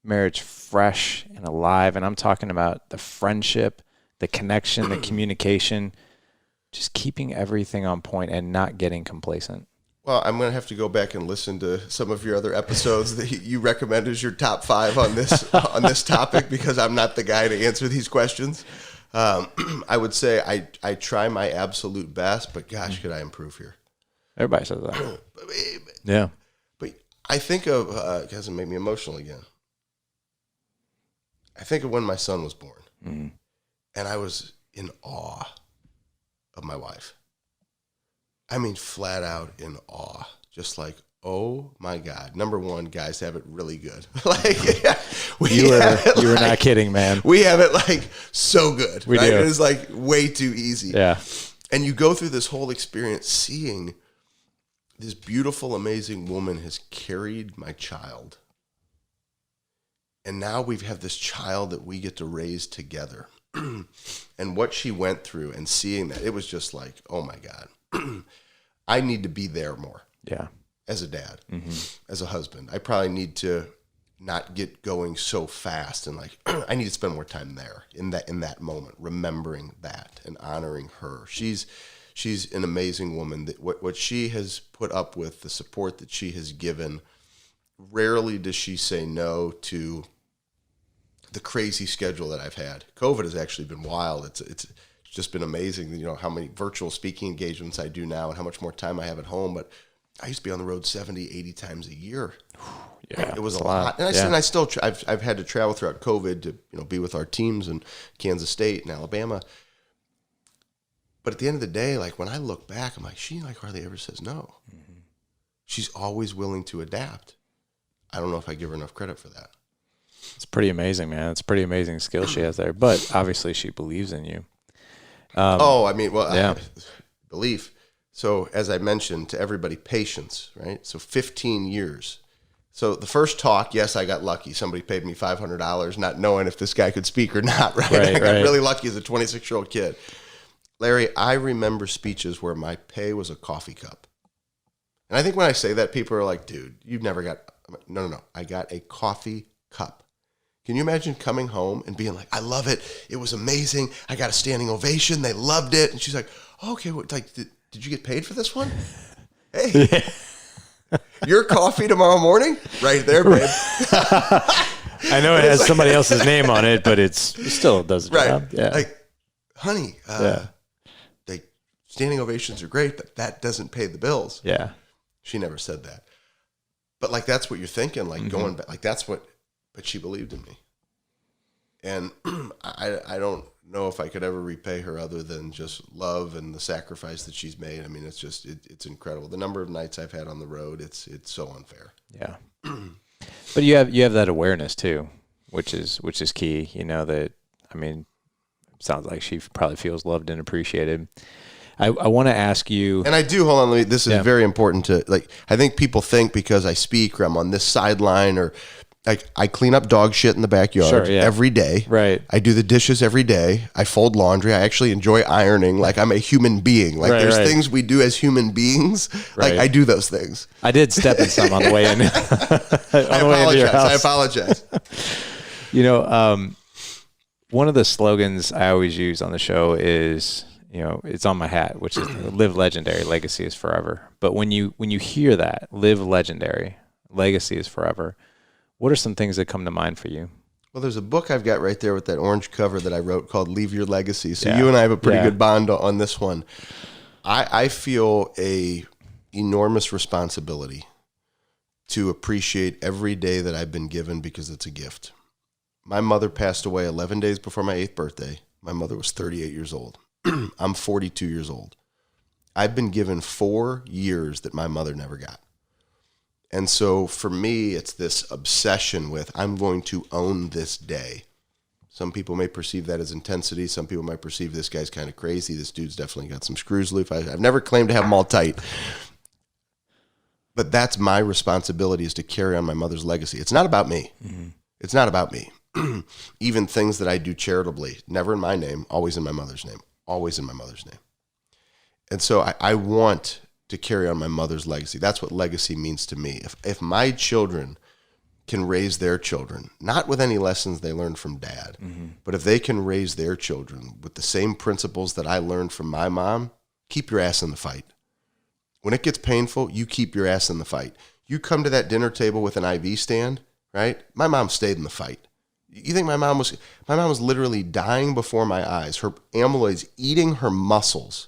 marriage fresh and alive? And I'm talking about the friendship, the connection, the communication, just keeping everything on point and not getting complacent. Well, I'm going to have to go back and listen to some of your other episodes that you recommend as your top 5 on this topic, because I'm not the guy to answer these questions. I would say I try my absolute best, but gosh, could I improve here? Everybody says that. Yeah. But I think of, it doesn't make me emotional again. I think of when my son was born, and I was in awe of my wife. I mean, flat out in awe. Just like, oh my God. Number one, guys have it really good. You were not kidding, man. We have it like so good. We right? do. It is like way too easy. Yeah. And you go through this whole experience seeing this beautiful, amazing woman has carried my child. And now we have this child that we get to raise together. And what she went through and seeing that, it was just like, oh my God. I need to be there more. Yeah. As a dad, as a husband. I probably need to not get going so fast, and like I need to spend more time there in that moment, remembering that and honoring her. She's an amazing woman. That what she has put up with, the support that she has given, rarely does she say no to the crazy schedule that I've had. COVID has actually been wild. It's just been amazing, you know, how many virtual speaking engagements I do now and how much more time I have at home. But I used to be on the road 70, 80 times a year. Yeah, it was a lot. And I still, I've had to travel throughout COVID to, be with our teams in Kansas State and Alabama. But at the end of the day, like when I look back, I'm like, she like hardly ever says no. Mm-hmm. She's always willing to adapt. I don't know if I give her enough credit for that. It's pretty amazing, man. It's a pretty amazing skill she has there. But obviously she believes in you. Belief. So as I mentioned to everybody, patience, right? So 15 years. So the first talk, yes, I got lucky. Somebody paid me $500, not knowing if this guy could speak or not, right? I got really lucky as a 26-year-old kid. Larry, I remember speeches where my pay was a coffee cup. And I think when I say that, people are like, dude, you've never got, no. I got a coffee cup. Can you imagine coming home and being like, I love it. It was amazing. I got a standing ovation. They loved it. And she's like, oh, okay, did you get paid for this one? Hey, your coffee tomorrow morning? Right there, babe. I know it has somebody else's name on it, but it still does the job. Yeah. Like, honey, standing ovations are great, but that doesn't pay the bills. Yeah. She never said that. But like, that's what you're thinking, like going back, like but she believed in me. And I don't know if I could ever repay her other than just love and the sacrifice that she's made. I mean, it's just, it's incredible. The number of nights I've had on the road, it's so unfair. Yeah. But you have that awareness too, which is key, that, I mean, sounds like she probably feels loved and appreciated. I want to ask you, and I do, hold on, this is very important to, like, I think people think because I speak or I'm on this sideline or like I clean up dog shit in the backyard every day. Right. I do the dishes every day. I fold laundry. I actually enjoy ironing. Like I'm a human being. Like there's things we do as human beings. Like I do those things. I did step in some on the way in. I apologize. One of the slogans I always use on the show is, it's on my hat, which is live legendary, legacy is forever. But when you hear that, live legendary, legacy is forever, what are some things that come to mind for you? Well, there's a book I've got right there with that orange cover that I wrote called Leave Your Legacy. So you and I have a pretty good bond on this one. I feel a enormous responsibility to appreciate every day that I've been given because it's a gift. My mother passed away 11 days before my 8th birthday. My mother was 38 years old. I'm 42 years old. I've been given 4 years that my mother never got. And so for me, it's this obsession with, I'm going to own this day. Some people may perceive that as intensity. Some people might perceive this guy's kind of crazy. This dude's definitely got some screws loose. I've never claimed to have them all tight. But that's my responsibility, is to carry on my mother's legacy. It's not about me. Mm-hmm. It's not about me. Even things that I do charitably, never in my name, always in my mother's name. Always in my mother's name. And so I want to carry on my mother's legacy. That's what legacy means to me. If my children can raise their children, not with any lessons they learned from dad, but if they can raise their children with the same principles that I learned from my mom, keep your ass in the fight. When it gets painful, you keep your ass in the fight. You come to that dinner table with an IV stand, right? My mom stayed in the fight. You think my mom was literally dying before my eyes, her amyloid's eating her muscles.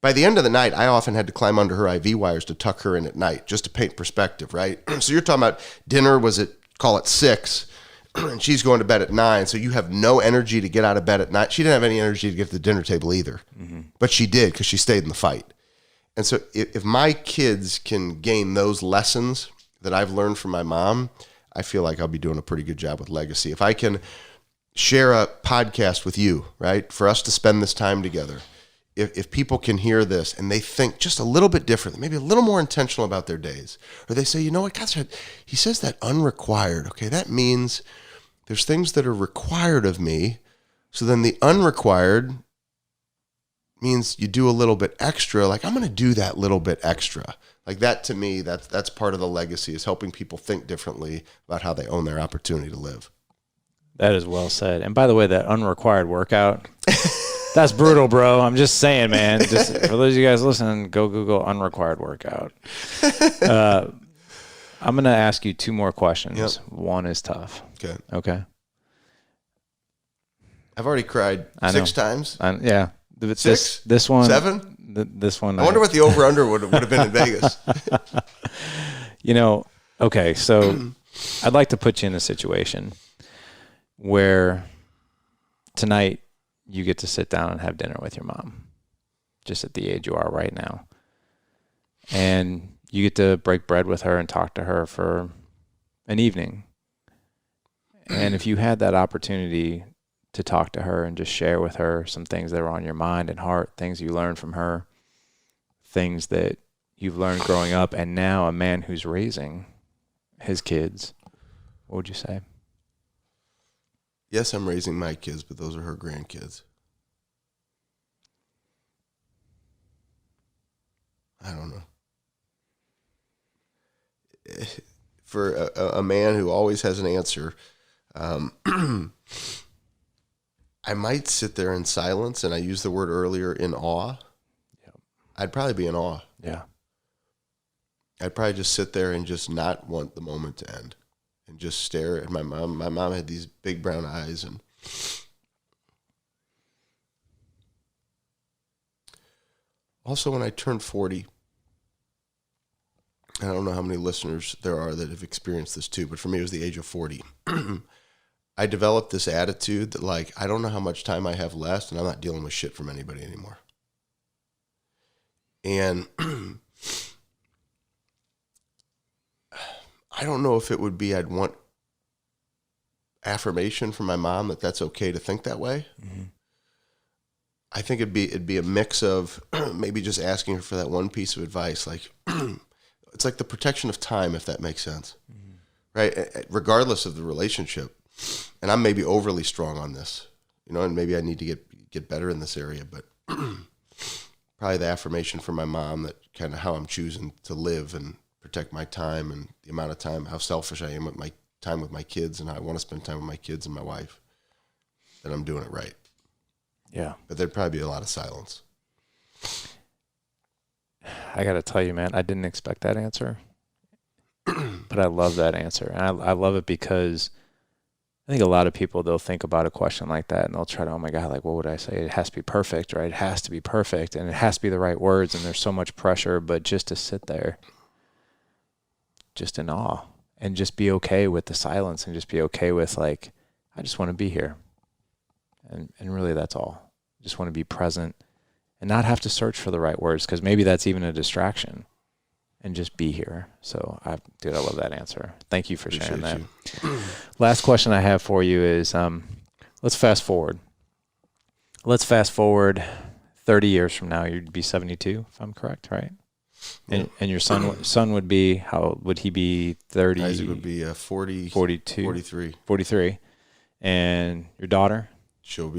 By the end of the night, I often had to climb under her IV wires to tuck her in at night, just to paint perspective, right? So you're talking about dinner was at, call it 6, and she's going to bed at 9, so you have no energy to get out of bed at night. She didn't have any energy to get to the dinner table either, but she did, because she stayed in the fight. And so if my kids can gain those lessons that I've learned from my mom, I feel like I'll be doing a pretty good job with legacy. If I can share a podcast with you, right, for us to spend this time together, if people can hear this and they think just a little bit differently, maybe a little more intentional about their days, or they say, you know what, God said, he says that unrequired. Okay, that means there's things that are required of me. So then the unrequired means you do a little bit extra. Like, I'm going to do that little bit extra. Like, that to me, that's part of the legacy, is helping people think differently about how they own their opportunity to live. That is well said. And by the way, that unrequired workout, that's brutal, bro. I'm just saying, man. Just for those of you guys listening, go Google unrequired workout. I'm going to ask you 2 more questions. Yep. One is tough. Okay. I've already cried 6 times. Yeah. 6? This one. 7? This one. I wonder what the over-under would have been in Vegas. Okay, so I'd like to put you in a situation where tonight you get to sit down and have dinner with your mom, just at the age you are right now. And you get to break bread with her and talk to her for an evening. And if you had that opportunity to talk to her and just share with her some things that are on your mind and heart, things you learned from her, things that you've learned growing up, and now a man who's raising his kids, what would you say? Yes, I'm raising my kids, but those are her grandkids. I don't know. For a man who always has an answer, I might sit there in silence, and I used the word earlier, in awe. Yep. I'd probably be in awe. Yeah. I'd probably just sit there and just not want the moment to end and just stare at my mom. My mom had these big brown eyes. And also, when I turned 40, I don't know how many listeners there are that have experienced this too, but for me, it was the age of 40. I developed this attitude that, like, I don't know how much time I have left, and I'm not dealing with shit from anybody anymore. And I don't know if it would be, I'd want affirmation from my mom that that's okay to think that way. Mm-hmm. I think it'd be a mix of maybe just asking her for that one piece of advice. Like, it's like the protection of time, if that makes sense. Mm-hmm. Right? Regardless of the relationship. And I'm maybe overly strong on this, and maybe I need to get better in this area, but probably the affirmation from my mom that kind of how I'm choosing to live and protect my time and the amount of time, how selfish I am with my time with my kids and how I want to spend time with my kids and my wife, that I'm doing it right. Yeah. But there'd probably be a lot of silence. I got to tell you, man, I didn't expect that answer, but I love that answer. And I love it because I think a lot of people, they'll think about a question like that and they'll try to, oh my God, like, what would I say? It has to be perfect, right? It has to be perfect and it has to be the right words. And there's so much pressure, but just to sit there, just in awe and just be okay with the silence and just be okay with like, I just want to be here. And really that's all. Just want to be present and not have to search for the right words, because maybe that's even a distraction, and just be here. So I love that answer. Thank you for sharing that. Last question I have for you is, let's fast forward. Let's fast forward 30 years from now. You'd be 72, if I'm correct, right? And your son would be, how would he be? 30? Isaac would be 42, 43. 43. And your daughter? She'll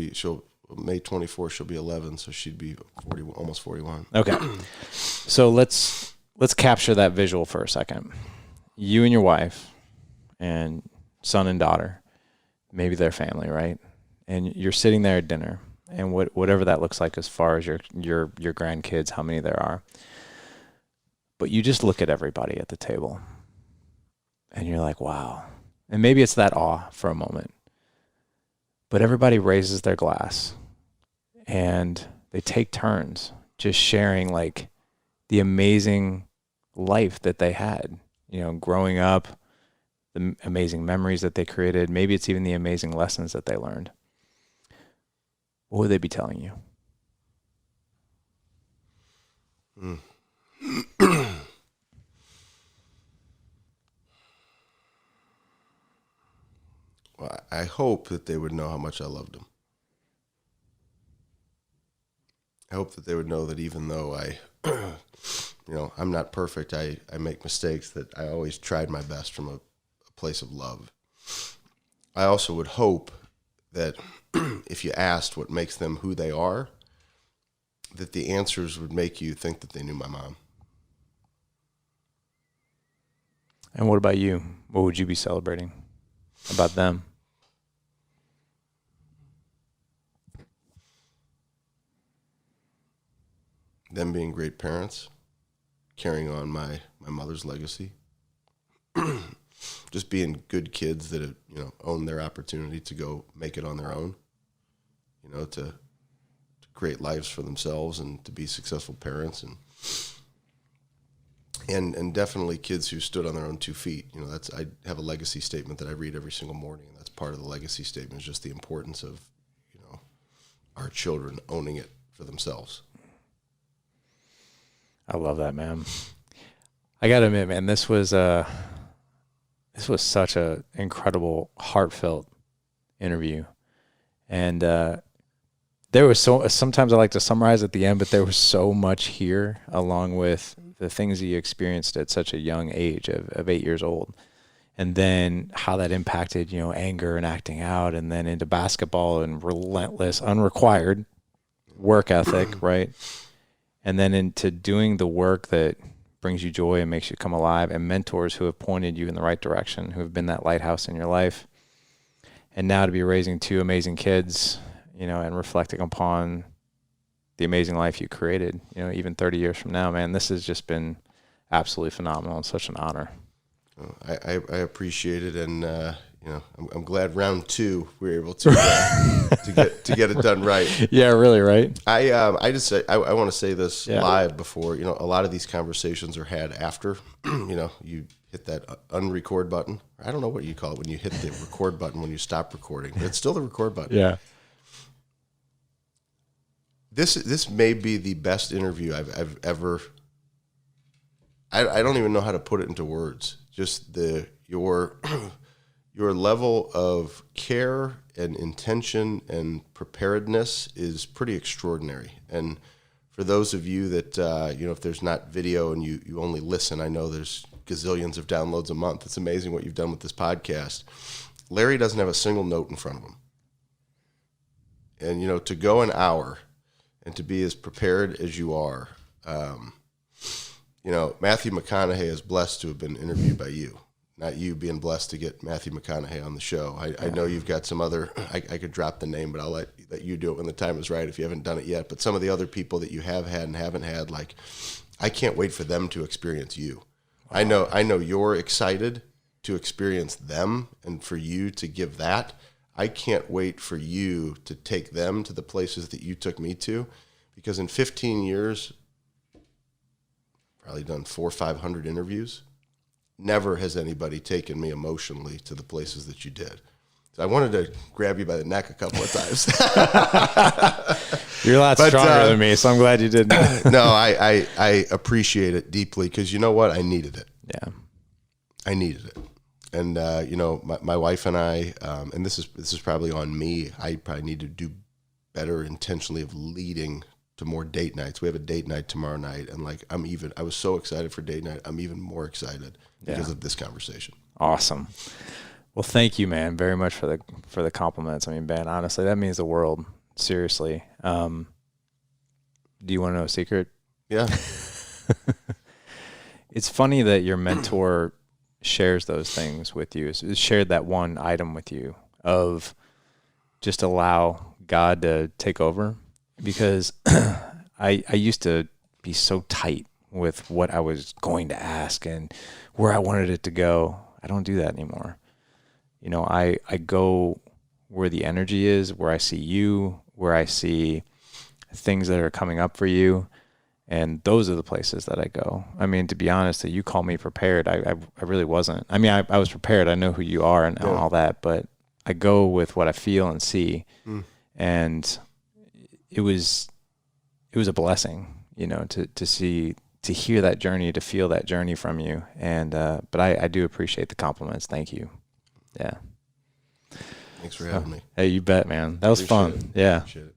May 24th, she'll be 11, so she'd be 40, almost 41. Okay. So let's capture that visual for a second. You and your wife and son and daughter, maybe their family, right? And you're sitting there at dinner, and whatever that looks like as far as your grandkids, how many there are. But you just look at everybody at the table and you're like, wow. And maybe it's that awe for a moment. But everybody raises their glass and they take turns just sharing like the amazing life that they had, growing up, the amazing memories that they created. Maybe it's even the amazing lessons that they learned. What would they be telling you? Well, I hope that they would know how much I loved them. I hope that they would know that even though I'm not perfect, I make mistakes, that I always tried my best from a place of love. I also would hope that if you asked what makes them who they are, that the answers would make you think that they knew my mom. And what about you? What would you be celebrating about them? Them being great parents, carrying on my mother's legacy, just being good kids that own their opportunity to go make it on their own, to create lives for themselves and to be successful parents, and definitely kids who stood on their own 2 feet. I have a legacy statement that I read every single morning, and that's part of the legacy statement, is just the importance of our children owning it for themselves. I love that, man. I gotta admit, man, this was such a incredible, heartfelt interview, and there was sometimes I like to summarize at the end, but there was so much here, along with the things that you experienced at such a young age of 8 years old, and then how that impacted anger and acting out, and then into basketball and relentless, unrequired work ethic, right? And then into doing the work that brings you joy and makes you come alive, and mentors who have pointed you in the right direction, who have been that lighthouse in your life. And now to be raising 2 amazing kids, and reflecting upon the amazing life you created, even 30 years from now, man, this has just been absolutely phenomenal and such an honor. I appreciate it, and I'm glad round 2 we were able to get it done right. Yeah, really, right? I just say I want to say this live before. A lot of these conversations are had after you hit that unrecord button. I don't know what you call it when you hit the record button when you stop recording, but it's still the record button. Yeah. This may be the best interview I've ever. I don't even know how to put it into words. Just your level of care and intention and preparedness is pretty extraordinary. And for those of you that if there's not video and you only listen, I know there's gazillions of downloads a month. It's amazing what you've done with this podcast. Larry doesn't have a single note in front of him. And to go an hour and to be as prepared as you are, Matthew McConaughey is blessed to have been interviewed by you, not you being blessed to get Matthew McConaughey on the show. I know you've got some other, I could drop the name, but I'll let you do it when the time is right if you haven't done it yet. But some of the other people that you have had and haven't had, I can't wait for them to experience you. Wow. I know you're excited, to experience them and for you to give that. I can't wait for you to take them to the places that you took me to, because in 15 years, probably done 400 or 500 interviews. Never has anybody taken me emotionally to the places that you did. So I wanted to grab you by the neck a couple of times. You're a lot stronger than me, so I'm glad you didn't. No, I appreciate it deeply, because you know what? I needed it. Yeah. I needed it. And, my wife and I, and this is probably on me, I probably need to do better intentionally of leading to more date nights. We have a date night tomorrow night, and I was so excited for date night. I'm even more excited because of this conversation. Awesome. Well, thank you, man, very much for the compliments. I mean, Ben, honestly, that means the world. Seriously. Do you want to know a secret? Yeah. It's funny that your mentor shares those things with you. Shared that one item with you of just allow God to take over, because I used to be so tight with what I was going to ask and where I wanted it to go. I don't do that anymore. I go where the energy is, where I see you, where I see things that are coming up for you. And those are the places that I go. I mean, to be honest, that you call me prepared, I really wasn't. I mean, I was prepared. I know who you are and all that, but I go with what I feel and see. And it was a blessing, to hear that journey, to feel that journey from you. And, but I do appreciate the compliments. Thank you. Yeah. Thanks for having me. Hey, you bet, man. That was fun. Yeah. Appreciate it.